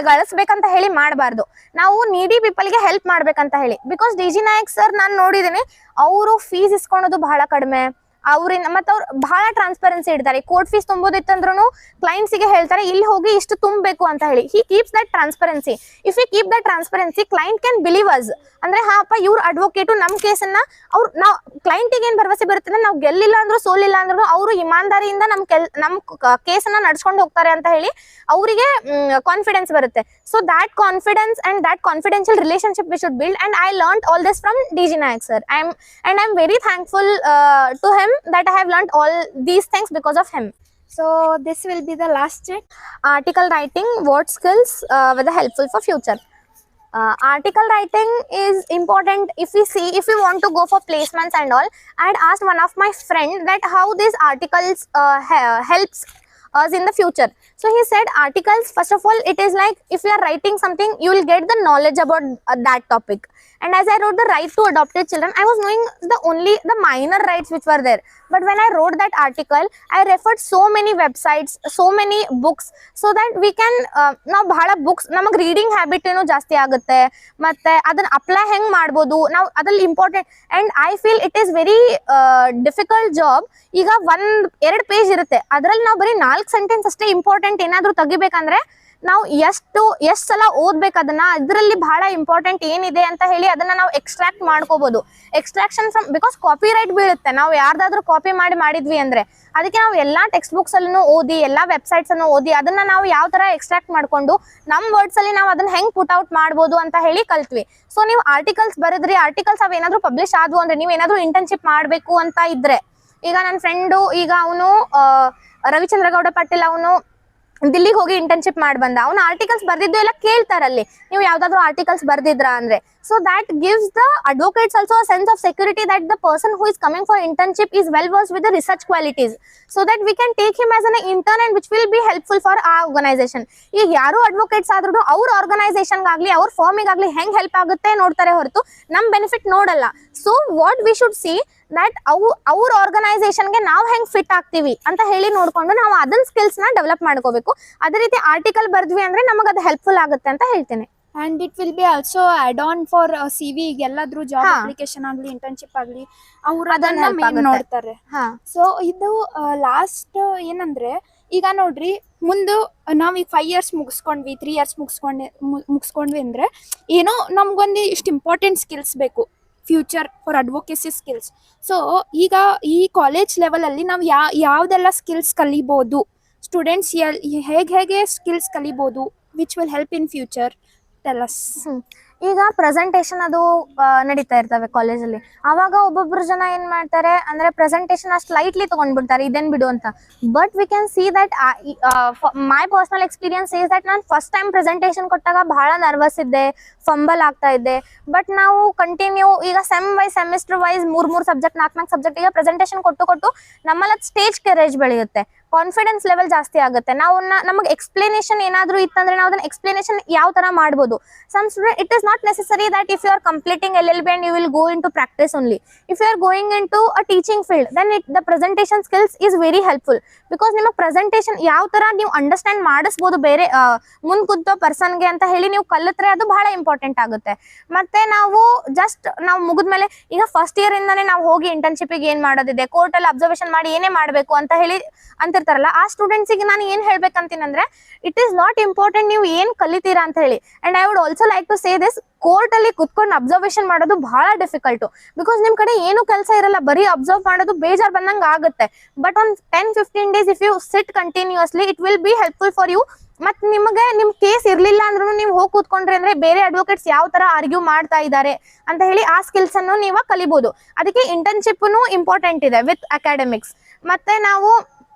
ಗಳಿಸ್ಬೇಕಂತ ಹೇಳಿ ಮಾಡಬಾರ್ದು. ನಾವು ನೀಡಿ ಪೀಪಲ್ಗೆ ಹೆಲ್ಪ್ ಮಾಡ್ಬೇಕಂತ ಹೇಳಿ. ಬಿಕಾಸ್ ಡಿ.ಜಿ. ನಾಯಕ್ ಸರ್ ನಾನು ನೋಡಿದ್ದೀನಿ, ಅವರು ಫೀಸ್ ಇಸ್ಕೊಳೋದು ಬಹಳ ಕಡಿಮೆ. ಅವ್ರಿಂದ ಮತ್ತೆ ಅವ್ರು ಬಹಳ ಟ್ರಾನ್ಸ್ಪರೆನ್ಸಿ ಇಡ್ತಾರೆ. ಕೋರ್ಟ್ ಫೀಸ್ ತುಂಬೋದಿತ್ತಂದ್ರೂ ಕ್ಲೈಂಟ್ಸಿಗೆ ಹೇಳ್ತಾರೆ ಇಲ್ಲಿ ಹೋಗಿ ಇಷ್ಟು ತುಂಬಬೇಕು ಅಂತ ಹೇಳಿ. He keeps that transparency. If you keep that transparency client can believe us. ಅಂದ್ರೆ ಹಾಪ ಇವ್ರ ಅಡ್ವೊಕೇಟು ನಮ್ ಕೇಸನ್ನ ನಾವು ಕ್ಲೈಂಟಿಗೆ ಏನ್ ಭರವಸೆ ಬರುತ್ತೆ ಅಂದ್ರೆ ನಾವು ಗೆಲ್ಲಿಲ್ಲ ಅಂದ್ರೂ ಸೋಲಿಲ್ಲ ಅಂದ್ರೂ ಅವರು ಇಮಾನ್ದಾರಿಯಿಂದ ನಮ್ ಕೇಸನ್ನ ನಡ್ಸ್ಕೊಂಡು ಹೋಗ್ತಾರೆ ಅಂತ ಹೇಳಿ ಅವರಿಗೆ ಕಾನ್ಫಿಡೆನ್ಸ್ ಬರುತ್ತೆ. So that confidence and that confidential relationship we should build. And I learned all this from D G. Nayak sir. I am very thankful to him that I have learned all these things because of him. So this will be the last check. Article writing, what skills were helpful for future? Article writing is important if we want to go for placements and all. I had asked one of my friend that how these articles helps us in the future. So he said articles, first of all, it is like if you are writing something, you will get the knowledge about that topic. And as I wrote the right to adopted children, I was knowing the minor rights which were there. But when I wrote that article, I referred so many websites, so many books, so that we can now bhala books namak reading habit eno ಜಾಸ್ತಿ ಆಗುತ್ತೆ. ಮತ್ತೆ ಅದನ್ನ apply ಹೆಂಗ್ ಮಾಡ್ಬೋದು ನಾವು ಅದ್ರಲ್ಲಿ important. And I feel it is very difficult job. ಈಗ 1-2 page ಇರುತ್ತೆ, ಅದ್ರಲ್ಲಿ ನಾವು ಬರೀ 4 ಸೆಂಟೆನ್ಸ್ ಅಷ್ಟೇ ಇಂಪಾರ್ಟೆಂಟ್ ಏನಾದ್ರು ತೆಗಿಬೇಕಂದ್ರೆ ನಾವು ಎಷ್ಟು ಸಲ ಓದ್ಬೇಕು ಅದನ್ನ. ಅದರಲ್ಲಿ ಬಹಳ ಇಂಪಾರ್ಟೆಂಟ್ ಏನಿದೆ ಅಂತ ಹೇಳಿ ಅದನ್ನ ನಾವು ಎಕ್ಸ್ಟ್ರಾಕ್ಟ್ ಮಾಡ್ಕೋಬಹುದು. Extraction from because copyright ಬೀಳುತ್ತೆ ನಾವು ಯಾರ್ದಾದ್ರೂ ಕಾಪಿ ಮಾಡಿದ್ವಿ ಅಂದ್ರೆ. ಅದಕ್ಕೆ ನಾವು ಎಲ್ಲಾ ಟೆಕ್ಸ್ಟ್ ಬುಕ್ಸ್ ಅಲ್ಲೂ ಓದಿ, ಎಲ್ಲಾ ವೆಬ್ಸೈಟ್ಸ್ ಅನ್ನು ಓದಿ ಅದನ್ನ ನಾವು ಯಾವ ತರ ಎಕ್ಸ್ಟ್ರಾಕ್ಟ್ ಮಾಡ್ಕೊಂಡು ನಮ್ ವರ್ಡ್ಸ್ ಅಲ್ಲಿ ನಾವು ಅದನ್ನ ಹೆಂಗ್ ಪುಟ್ ಔಟ್ ಮಾಡ್ಬೋದು ಅಂತ ಹೇಳಿ ಕಲ್ತ್ವಿ. ಸೊ ನೀವು ಆರ್ಟಿಕಲ್ಸ್ ಬರೆದ್ರಿ, ಆರ್ಟಿಕಲ್ಸ್ ಅವ್ ಏನಾದ್ರು ಪಬ್ಲಿಷ್ ಆದ್ವು ಅಂದ್ರೆ ನೀವು ಏನಾದ್ರು ಇಂಟರ್ನ್ಶಿಪ್ ಮಾಡ್ಬೇಕು ಅಂತ ಇದ್ರೆ, ಈಗ ನನ್ನ ಫ್ರೆಂಡು ಈಗ ಅವನು ರವಿಚಂದ್ರ ಗೌಡ ಪಾಟೀಲ್ ಅವನು ದಿಲ್ಲಿಗೆ ಹೋಗಿ ಇಂಟರ್ನ್ಶಿಪ್ ಮಾಡಿ ಬಂದ. ಅವ್ನು ಆರ್ಟಿಕಲ್ಸ್ ಬರ್ದಿದ್ದು ಎಲ್ಲ ಕೇಳ್ತಾರಲ್ಲಿ ನೀವು ಯಾವ್ದಾದ್ರು ಆರ್ಟಿಕಲ್ಸ್ ಬರ್ದಿದ್ರಾ ಅಂದ್ರೆ. So that gives the advocates also a sense of security that the person who is coming for internship is well versed with the research qualities. So that we can take him as an intern and which will be helpful for ಆ organisation. ಈಗ ಯಾರು advocates ಆದ್ರೂ ಅವ್ರ ಆರ್ಗನೈಸೇಷನ್ಗಾಗ್ಲಿ ಅವ್ರ ಫರ್ಮಿಗಾಗ್ಲಿ ಹೆಂಗ್ help ಆಗುತ್ತೆ ನೋಡ್ತಾರೆ ಹೊರತು ನಮ್ ಬೆನಿಫಿಟ್ ನೋಡಲ್ಲ. So what we should see that ಅವ್ರ ಆರ್ಗನೈಸೇಷನ್ಗೆ ನಾವು ಹೆಂಗ್ ಫಿಟ್ ಆಗ್ತೀವಿ ಅಂತ ಹೇಳಿ ನೋಡ್ಕೊಂಡು ನಾವು ಅದನ್ನ ಸ್ಕಿಲ್ಸ್ ನ ಡೆವಲಪ್ ಮಾಡ್ಕೋಬೇಕು. ಅದೇ ರೀತಿ ಆರ್ಟಿಕಲ್ ಬರ್ದ್ವಿ ಅಂದ್ರೆ ನಮಗೆ ಅದು ಹೆಲ್ಪ್ಫುಲ್ ಆಗುತ್ತೆ ಅಂತ ಹೇಳ್ತೀನಿ. And it will be also add on for CV ಎಲ್ಲಾದ್ರೂ ಜಾಬ್ ಹಾ. ಅಪ್ಲಿಕೇಶನ್ ಆಗ್ಲಿ ಇಂಟರ್ನ್ಶಿಪ್ ಆಗ್ಲಿ ಅವ್ರು ಅದನ್ನ ಅದನ್ನ help ಮೇನ್ ಆಗುತ್ತೆ. ನೋಡ್ತಾರೆ. ಹಾ ಸೊ ಇದು ಲಾಸ್ಟ್ ಏನಂದ್ರೆ ಈಗ ನೋಡ್ರಿ ಮುಂದೆ ನಾವ್ ಈಗ 5 years ಮುಗಿಸ್ಕೊಂಡ್ವಿ 3 years ಮುಗಿಸ್ಕೊಂಡ್ವಿ ಅಂದ್ರೆ ಏನೋ ನಮ್ಗೊಂದು ಇಷ್ಟು ಇಂಪಾರ್ಟೆಂಟ್ ಸ್ಕಿಲ್ಸ್ ಬೇಕು future for advocacy skills. So ಈಗ ಈ ಕಾಲೇಜ್ ಲೆವೆಲಲ್ಲಿ ನಾವು ಯಾವ್ದೆಲ್ಲ ಸ್ಕಿಲ್ಸ್ ಕಲಿಬೋದು, ಸ್ಟೂಡೆಂಟ್ಸ್ ಹೇಗೆ ಸ್ಕಿಲ್ಸ್ ಕಲಿಬೋದು which will help in future, tell us. ಈಗ ಪ್ರೆಸೆಂಟೇಶನ್ ಅದು ನಡೀತಾ ಇರ್ತವೆ ಕಾಲೇಜಲ್ಲಿ. ಅವಾಗ ಒಬ್ಬೊಬ್ರು ಜನ ಏನ್ ಮಾಡ್ತಾರೆ ಅಂದ್ರೆ ಪ್ರೆಸೆಂಟೇಶನ್ ಅಷ್ಟು ಲೈಟ್ಲಿ ತಗೊಂಡ್ಬಿಡ್ತಾರೆ, ಇದೇನ್ ಬಿಡು ಅಂತ. But we can see that my personal experience is that ನಾನು ಫಸ್ಟ್ ಟೈಮ್ ಪ್ರೆಸೆಂಟೇಶನ್ ಕೊಟ್ಟಾಗ ಬಹಳ ನರ್ವಸ್ ಇದ್ದೆ, ಫಂಬಲ್ ಆಗ್ತಾ ಇದ್ದೆ. ಬಟ್ ನಾವು ಕಂಟಿನ್ಯೂ ಈಗ ಸೆಮಿಸ್ಟರ್ ವೈಸ್ ಮೂರ್ ಸಬ್ಜೆಕ್ಟ್ 4 ಸಬ್ಜೆಕ್ಟ್ ಈಗ ಪ್ರೆಸೆಂಟೇಶನ್ ಕೊಟ್ಟು ನಮ್ಮಲ್ಲಿ ಸ್ಟೇಜ್ ಕರೇಜ್ ಬೆಳೆಯುತ್ತೆ, ಕಾನ್ಫಿಡೆನ್ಸ್ ಲೆವೆಲ್ ಜಾಸ್ತಿ ಆಗುತ್ತೆ. ನಮಗೆ ಎಕ್ಸ್ಪ್ಲೇನೇಷನ್ ಏನಾದ್ರು ಇತ್ತಂದ್ರೆ ನಾವು ಅದನ್ನ ಎಕ್ಸ್ಪ್ಲೇನೇಷನ್ ಯಾವ ತರ ಮಾಡ್ಬೋದು. Some student it is not necessary that if you are completing LLB and you will go into practice only. If you are going into a teaching field, then the presentation skills is very helpful because ನಿಮ್ಮ presentation ಯಾವ ತರ ನೀವು understand ಮಾಡಿಸ್ಬೋದು ಬೇರೆ ಮುಂದ್ ಕೂತೋ ಪರ್ಸನ್ಗೆ ಅಂತ ಹೇಳಿ ನೀವು ಕಲಿತ್ರೆ ಅದು ಬಹಳ ಇಂಪಾರ್ಟೆಂಟ್ ಆಗುತ್ತೆ. ಮತ್ತೆ ನಾವು ಮುಗಿದ್ಮೇಲೆ ಈಗ ಫಸ್ಟ್ ಇಯರ್ ಇಂದಾನೆ ನಾವು ಹೋಗಿ ಇಂಟರ್ನ್ಶಿಪ್ಗೆ ಏನ್ ಮಾಡೋದಿದೆ, ಕೋರ್ಟ್ ಅಲ್ಲಿ ಅಬ್ಸರ್ವೇಷನ್ ಮಾಡಿ ಏನೇ ಮಾಡ್ಬೇಕು ಅಂತ ಹೇಳಿ ಅಂತಿರ್ತಾರಲ್ಲ, ಆ ಸ್ಟೂಡೆಂಟ್ಸಿಗೆ ನಾನು ಏನ್ ಹೇಳ್ಬೇಕಂತೀನಂದ್ರೆ ಇಟ್ ಈಸ್ ನಾಟ್ ಇಂಪಾರ್ಟೆಂಟ್ ನೀವು ಏನ್ ಕಲಿತೀರಾ ಅಂತ ಹೇಳಿ. And I would also like to say this, court ಅಲ್ಲಿ ಕುತ್ಕೊಂಡು ಅಬ್ಸರ್ವೇಷನ್ ಮಾಡೋದು ಬಹಳ ಡಿಫಿಕಲ್ಟ್ ಬಿಕಾಸ್ ನಿಮ್ ಕಡೆ ಏನು ಕೆಲಸ ಇರಲ್ಲ, ಬರೀ ಅಬ್ಸರ್ವ್ ಮಾಡೋದು ಬೇಜಾರ್ ಬಂದಂಗ ಆಗುತ್ತೆ. But on 10-15 days if you sit continuously it will be helpful for you. ಮತ್ ನಿಮಗೆ ನಿಮ್ ಕೇಸ್ ಇರ್ಲಿಲ್ಲ ಅಂದ್ರೂ ನೀವು ಹೋಗಿ ಕೂತ್ಕೊಂಡ್ರಿ ಅಂದ್ರೆ ಬೇರೆ ಅಡ್ವೊಕೇಟ್ಸ್ ಯಾವ ತರ ಆರ್ಗ್ಯೂ ಮಾಡ್ತಾ ಇದ್ದಾರೆ ಅಂತ ಹೇಳಿ ಆ ಸ್ಕಿಲ್ಸ್ ಅನ್ನು ನೀವು ಕಲಿಬಹುದು. ಅದಕ್ಕೆ ಇಂಟರ್ನ್ಶಿಪ್ ಇಂಪಾರ್ಟೆಂಟ್ ಇದೆ ವಿತ್ ಅಕಾಡೆಮಿಕ್ಸ್. ಮತ್ತೆ ನಾವು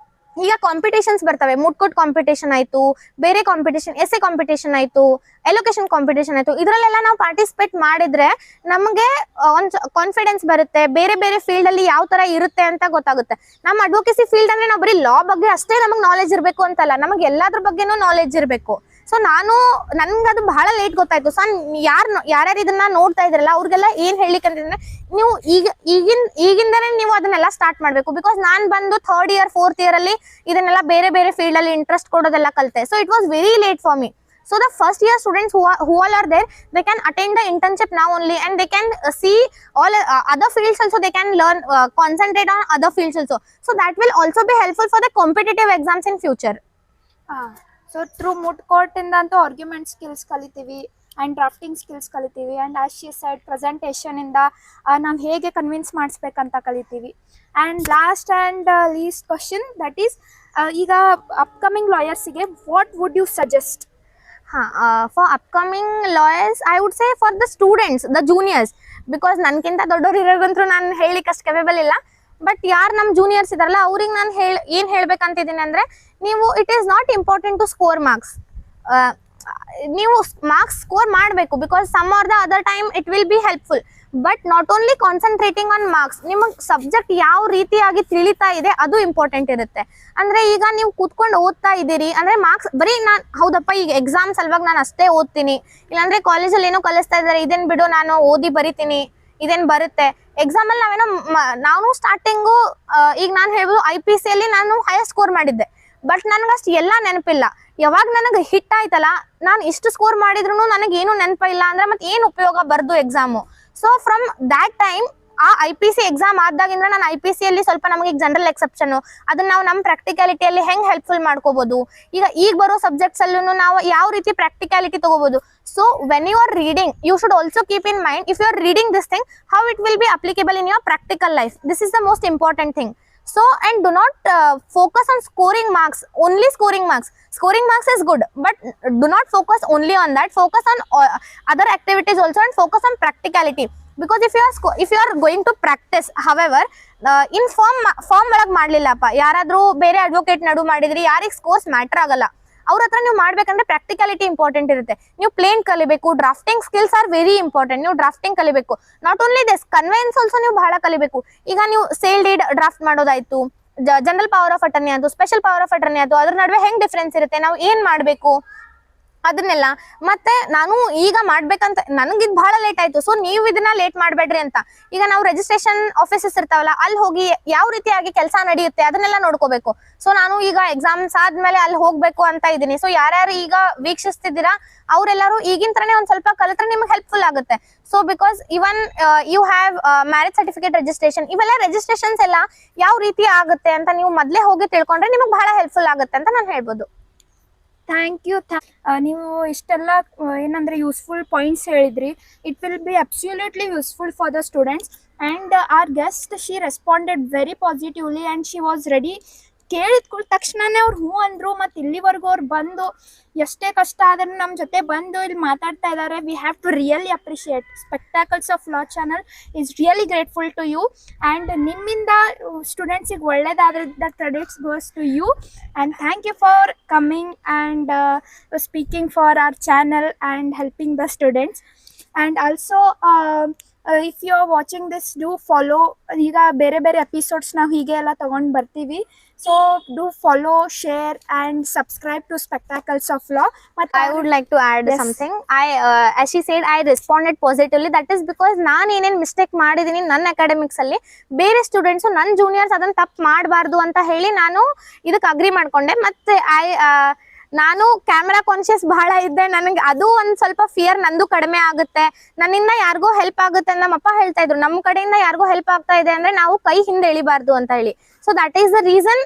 ಈಗ ಕಾಂಪಿಟೇಷನ್ಸ್ ಬರ್ತವೆ, ಮುಟ್ಕೋಟ್ ಕಾಂಪಿಟೇಷನ್ ಆಯ್ತು, ಬೇರೆ ಕಾಂಪಿಟೇಷನ್ ಎಸ್ಸೆ ಕಾಂಪಿಟೇಷನ್ ಆಯ್ತು, ಎಲೋಕೇಶನ್ ಕಾಂಪಿಟೇಷನ್ ಆಯ್ತು, ಇದ್ರಲ್ಲೆಲ್ಲ ನಾವು ಪಾರ್ಟಿಸಿಪೇಟ್ ಮಾಡಿದ್ರೆ ನಮಗೆ ಒಂದು ಕಾನ್ಫಿಡೆನ್ಸ್ ಬರುತ್ತೆ, ಬೇರೆ ಬೇರೆ ಫೀಲ್ಡ್ ಅಲ್ಲಿ ಯಾವ ತರ ಇರುತ್ತೆ ಅಂತ ಗೊತ್ತಾಗುತ್ತೆ. ನಮ್ಮ ಅಡ್ವೊಕೇಸಿ ಫೀಲ್ಡ್ ಅಂದ್ರೆ ನಾವು ಬರೀ ಲಾ ಬಗ್ಗೆ ಅಷ್ಟೇ ನಮಗೆ ನಾಲೆಜ್ ಇರಬೇಕು ಅಂತಲ್ಲ, ನಮಗೆ ಎಲ್ಲಾದ್ರ ಬಗ್ಗೆನೂ ನಾಲೆಜ್ ಇರಬೇಕು. ಸೊ ನನ್ಗೆ ಅದು ಬಹಳ ಲೇಟ್ ಗೊತ್ತಾಯ್ತು. ಸೊ ಯಾರ್ಯಾರು ಇದನ್ನ ನೋಡ್ತಾ ಇದ್ರಲ್ಲ ಅವ್ರಿಗೆಲ್ಲ ಏನ್ ಹೇಳಿಕ್ ಅಂತಂದ್ರೆ ನೀವು ಈಗಿಂದನೇ ನೀವು ಅದನ್ನೆಲ್ಲ ಸ್ಟಾರ್ಟ್ ಮಾಡ್ಬೇಕು. ಬಿಕಾಸ್ ನಾನ್ ಬಂದು 3rd year 4th year ಅಲ್ಲಿ ಇದನ್ನೆಲ್ಲ ಬೇರೆ ಬೇರೆ ಫೀಲ್ಡ್ ಅಲ್ಲಿ ಇಂಟ್ರೆಸ್ಟ್ ಕೊಡೋದೆಲ್ಲ ಕಲಿತೆ. So it was very late for me. So the first year students who all are there, they can attend the internship now only and they can see all other fields also. They can learn, concentrate on other fields also. So that will also be helpful for the competitive exams in future. So through moot court ಇಂದ ಅಂತೂ argument skills ಕಲಿತೀವಿ and drafting skills ಕಲಿತೀವಿ and as she side presentation ಇಂದ ನಾವು ಹೇಗೆ convince ಮಾಡಿಸ್ಬೇಕಂತ ಕಲಿತೀವಿ. And last and least question that is, ಈಗ ಅಪ್ಕಮಿಂಗ್ ಲಾಯರ್ಸಿಗೆ what would you suggest? For upcoming lawyers, I would say for the students, the juniors, because ನನ್ಕಿಂತ ದೊಡ್ಡವ್ರು ಇರೋದಂತೂ ನಾನು ಹೇಳಿಕ್ಕೆ ಅಷ್ಟು ಕೆಪೇಬಲ್ ಇಲ್ಲ. ಬಟ್ ಯಾರು ನಮ್ಮ ಜೂನಿಯರ್ಸ್ ಇದಾರಲ್ಲ ಅವ್ರಿಗೆ ನಾನು ಏನ್ ಹೇಳ್ಬೇಕಂತಿದ್ದೀನಿ ಅಂದ್ರೆ, ನೀವು it is not important to score marks. ನೀವು ಮಾರ್ಕ್ಸ್ ಸ್ಕೋರ್ ಮಾಡಬೇಕು because some or the other time it will be helpful. But not only concentrating on marks, ನಿಮಗೆ ಸಬ್ಜೆಕ್ಟ್ ಯಾವ ರೀತಿಯಾಗಿ ತಿಳಿತಾ ಇದೆ ಅದು ಇಂಪಾರ್ಟೆಂಟ್ ಇರುತ್ತೆ. ಅಂದ್ರೆ ಈಗ ನೀವು ಕೂತ್ಕೊಂಡು ಓದ್ತಾ ಇದ್ದೀರಿ ಅಂದ್ರೆ ಮಾರ್ಕ್ಸ್ ಬರೀ ಹೌದಪ್ಪ ಈಗ ಎಕ್ಸಾಮ್ ಸಲುವಾಗಿ ನಾನು ಅಷ್ಟೇ ಓದ್ತೀನಿ, ಇಲ್ಲಾಂದ್ರೆ ಕಾಲೇಜಲ್ಲಿ ಏನೋ ಕಲಿಸ್ತಾ ಇದ್ದಾರೆ ಇದೇನ್ ಬಿಡು ನಾನು ಓದಿ ಬರಿತೀನಿ ಇದೇನ್ ಬರುತ್ತೆ. ಎಕ್ಸಾಮ್ ಅಲ್ಲಿ ನಾನು ಸ್ಟಾರ್ಟಿಂಗು ಈಗ ನಾನು ಹೇಳ್ಬೋದು IPC ಅಲ್ಲಿ ನಾನು ಹೈಯರ್ ಸ್ಕೋರ್ ಮಾಡಿದ್ದೆ. ಬಟ್ ನನಗಷ್ಟು ಎಲ್ಲ ನೆನಪಿಲ್ಲ. ಯಾವಾಗ ನನಗೆ ಹಿಟ್ ಆಯ್ತಲ್ಲ, ನಾನು ಇಷ್ಟು ಸ್ಕೋರ್ ಮಾಡಿದ್ರು ನನಗೇನು ನೆನಪ ಇಲ್ಲ ಅಂದ್ರೆ ಮತ್ತೆ ಏನು ಉಪಯೋಗ ಬರ್ದು exam. So from that time ಆ IPC ಎಕ್ಸಾಮ್ ಆದಾಗಿಂದ ನಾನು IPC ಅಲ್ಲಿ ಸ್ವಲ್ಪ ನಮಗೆ ಜನರಲ್ ಎಕ್ಸೆಪ್ಷನ್ ಅದನ್ನ ನಾವು ನಮ್ಮ ಪ್ರಾಕ್ಟಿಕಾಲಿಟಿಯಲ್ಲಿ ಹೆಂಗ್ ಹೆಲ್ಪ್ಫುಲ್ ಮಾಡ್ಕೋಬಹುದು, ಈಗ ಬರೋ ಸಬ್ಜೆಕ್ಟ್ಸ್ ಅಲ್ಲೂ ನಾವು ಯಾವ ರೀತಿ ಪ್ರಾಕ್ಟಿಕಾಲಿಟಿ ತಗೋಬಹುದು. So when you are reading you should also keep in mind if you are reading this thing how it will be applicable in your practical life. This is the most important thing. So and do not focus on scoring marks, only scoring marks. Scoring marks is good, but do not focus only on that. Focus on other activities also and focus on practicality. Because if you are going to practice, however, in form ಒಳಗೆ ಮಾಡ್ಲಿಲ್ಲಪ್ಪ, ಯಾರಾದ್ರೂ ಬೇರೆ advocate ನಡು ಮಾಡಿದ್ರಿ ಯಾರಿಗೆ scores matter ಆಗಲ್ಲ. ಅವ್ರ ಹತ್ರ ನೀವು ಮಾಡ್ಬೇಕಂದ್ರೆ ಪ್ರಾಕ್ಟಿಕಾಲಿಟಿ ಇಂಪಾರ್ಟೆಂಟ್ ಇರುತ್ತೆ. ನೀವು ಪ್ಲೇನ್ ಕಲಿಬೇಕು, drafting skills are very important. ನೀವು ಡ್ರಾಫ್ಟಿಂಗ್ ಕಲಿಬೇಕು. Not only this, convince also ನೀವು ಬಹಳ ಕಲಿಬೇಕು. ಈಗ ನೀವು ಸೇಲ್ ಡೀಡ್ ಡ್ರಾಫ್ಟ್ ಮಾಡೋದಾಯ್ತು, ಜನರಲ್ ಪವರ್ ಆಫ್ ಅಟರ್ನಿ ಆಯ್ತು, ಸ್ಪೆಷಲ್ ಪವರ್ ಆಫ್ ಅಟರ್ನಿ ಆಯ್ತು, ಅದ್ರ ನಡುವೆ ಹೆಂಗ್ ಡಿಫ್ರೆನ್ಸ್ ಇರುತ್ತೆ, ನಾವು ಏನ್ ಮಾಡ್ಬೇಕು, ಅದನ್ನೆಲ್ಲ ಮತ್ತೆ ನಾನು ಈಗ ಮಾಡ್ಬೇಕಂತ ನನಗಿದ್ ಬಹಳ ಲೇಟ್ ಆಯ್ತು. ಸೊ ನೀವು ಇದನ್ನ ಲೇಟ್ ಮಾಡ್ಬೇಡ್ರಿ ಅಂತ. ಈಗ ನಾವು ರಿಜಿಸ್ಟ್ರೇಷನ್ ಆಫೀಸಸ್ ಇರ್ತಾವಲ್ಲ, ಅಲ್ಲಿ ಹೋಗಿ ಯಾವ ರೀತಿಯಾಗಿ ಕೆಲಸ ನಡೆಯುತ್ತೆ ಅದನ್ನೆಲ್ಲ ನೋಡ್ಕೋಬೇಕು. ಸೊ ನಾನು ಈಗ ಎಕ್ಸಾಮ್ಸ್ ಆದ್ಮೇಲೆ ಅಲ್ಲಿ ಹೋಗ್ಬೇಕು ಅಂತ ಇದ್ದೀನಿ. ಸೊ ಯಾರ್ಯಾರು ಈಗ ವೀಕ್ಷಿಸ್ತಿದ್ದೀರಾ ಅವರೆಲ್ಲರೂ ಈಗಿನ ತರನೇ ಒಂದ್ ಸ್ವಲ್ಪ ಕಲಿತ್ರೆ ನಿಮ್ಗೆ ಹೆಲ್ಪ್ಫುಲ್ ಆಗುತ್ತೆ. So because even you have marriage certificate registration, ಇವೆಲ್ಲ ರಿಜಿಸ್ಟ್ರೇಷನ್ಸ್ ಎಲ್ಲ ಯಾವ ರೀತಿ ಆಗುತ್ತೆ ಅಂತ ನೀವು ಮೊದ್ಲೇ ಹೋಗಿ ತಿಳ್ಕೊಂಡ್ರೆ ನಿಮಗೆ ಬಹಳ ಹೆಲ್ಪ್ಫುಲ್ ಆಗುತ್ತೆ ಅಂತ ನಾನು ಹೇಳ್ಬೋದು. Thank you. ನೀವು ಇಷ್ಟೆಲ್ಲ ಏನಂದರೆ ಯೂಸ್ಫುಲ್ ಪಾಯಿಂಟ್ಸ್ ಹೇಳಿದ್ರಿ. It will be absolutely useful for the students. And our guest she responded very positively and she was ready. ಕೇಳಿದ ತಕ್ಷಣನೇ ಅವ್ರು ಹ್ಞೂ ಅಂದರು. ಮತ್ತು ಇಲ್ಲಿವರೆಗೂ ಅವ್ರು ಬಂದು ಎಷ್ಟೇ ಕಷ್ಟ ಆದ್ರೂ ನಮ್ಮ ಜೊತೆ ಬಂದು ಇಲ್ಲಿ ಮಾತಾಡ್ತಾ ಇದ್ದಾರೆ. We have to really appreciate. Spectacles of Law channel is really grateful to you. And ನಿಮ್ಮಿಂದ ಸ್ಟೂಡೆಂಟ್ಸಿಗೆ ಒಳ್ಳೇದಾದ್ರೆ the credits goes to you. And thank you for coming and speaking for our channel and helping the students. And also if you are watching this, do follow. ಈಗ ಬೇರೆ ಬೇರೆ episodes ನಾವು ಹೀಗೆ ಎಲ್ಲ ತೊಗೊಂಡು ಬರ್ತೀವಿ. So do follow, share and subscribe to Spectacles of Law. ಮತ್ತು I would like to add something. As she said, I responded positively. That is because ನಾನು ಏನೇನು ಮಿಸ್ಟೇಕ್ ಮಾಡಿದ್ದೀನಿ ನನ್ನ ಅಕಾಡೆಮಿಕ್ಸ್ ಅಲ್ಲಿ, ಬೇರೆ ಸ್ಟೂಡೆಂಟ್ಸು ನನ್ನ ಜೂನಿಯರ್ಸ್ ಅದನ್ನ ತಪ್ಪು ಮಾಡಬಾರ್ದು ಅಂತ ಹೇಳಿ ನಾನು ಇದಕ್ಕೆ ಅಗ್ರಿ ಮಾಡ್ಕೊಂಡೆ. ಮತ್ತೆ ನಾನು ಕ್ಯಾಮ್ರಾ ಕಾನ್ಶಿಯಸ್ ಬಹಳ ಇದ್ದೆ. ನನಗೆ ಅದು ಒಂದು ಸ್ವಲ್ಪ ಫಿಯರ್ ನಂದು ಕಡಿಮೆ ಆಗುತ್ತೆ. ನನ್ನಿಂದ ಯಾರಿಗೋ ಹೆಲ್ಪ್ ಆಗುತ್ತೆ ಅಂತ ನಮ್ಮಪ್ಪ ಹೇಳ್ತಾ ಇದ್ರು. ನಮ್ಮ ಕಡೆಯಿಂದ ಯಾರಿಗೋ ಹೆಲ್ಪ್ ಆಗ್ತಾ ಇದೆ ಅಂದ್ರೆ ನಾವು ಕೈ ಹಿಂದೆ ಎಳಿಬಾರ್ದು ಅಂತ ಹೇಳಿ. So that is the reason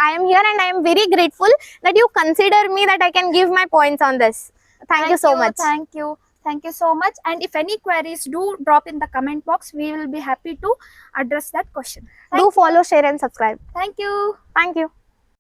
I am here and I am very grateful that you consider me, that I can give my points on this. Thank you so much. Thank you so much. And if any queries, do drop in the comment box. We will be happy to address that question. Do follow, share and subscribe. Thank you. Thank you.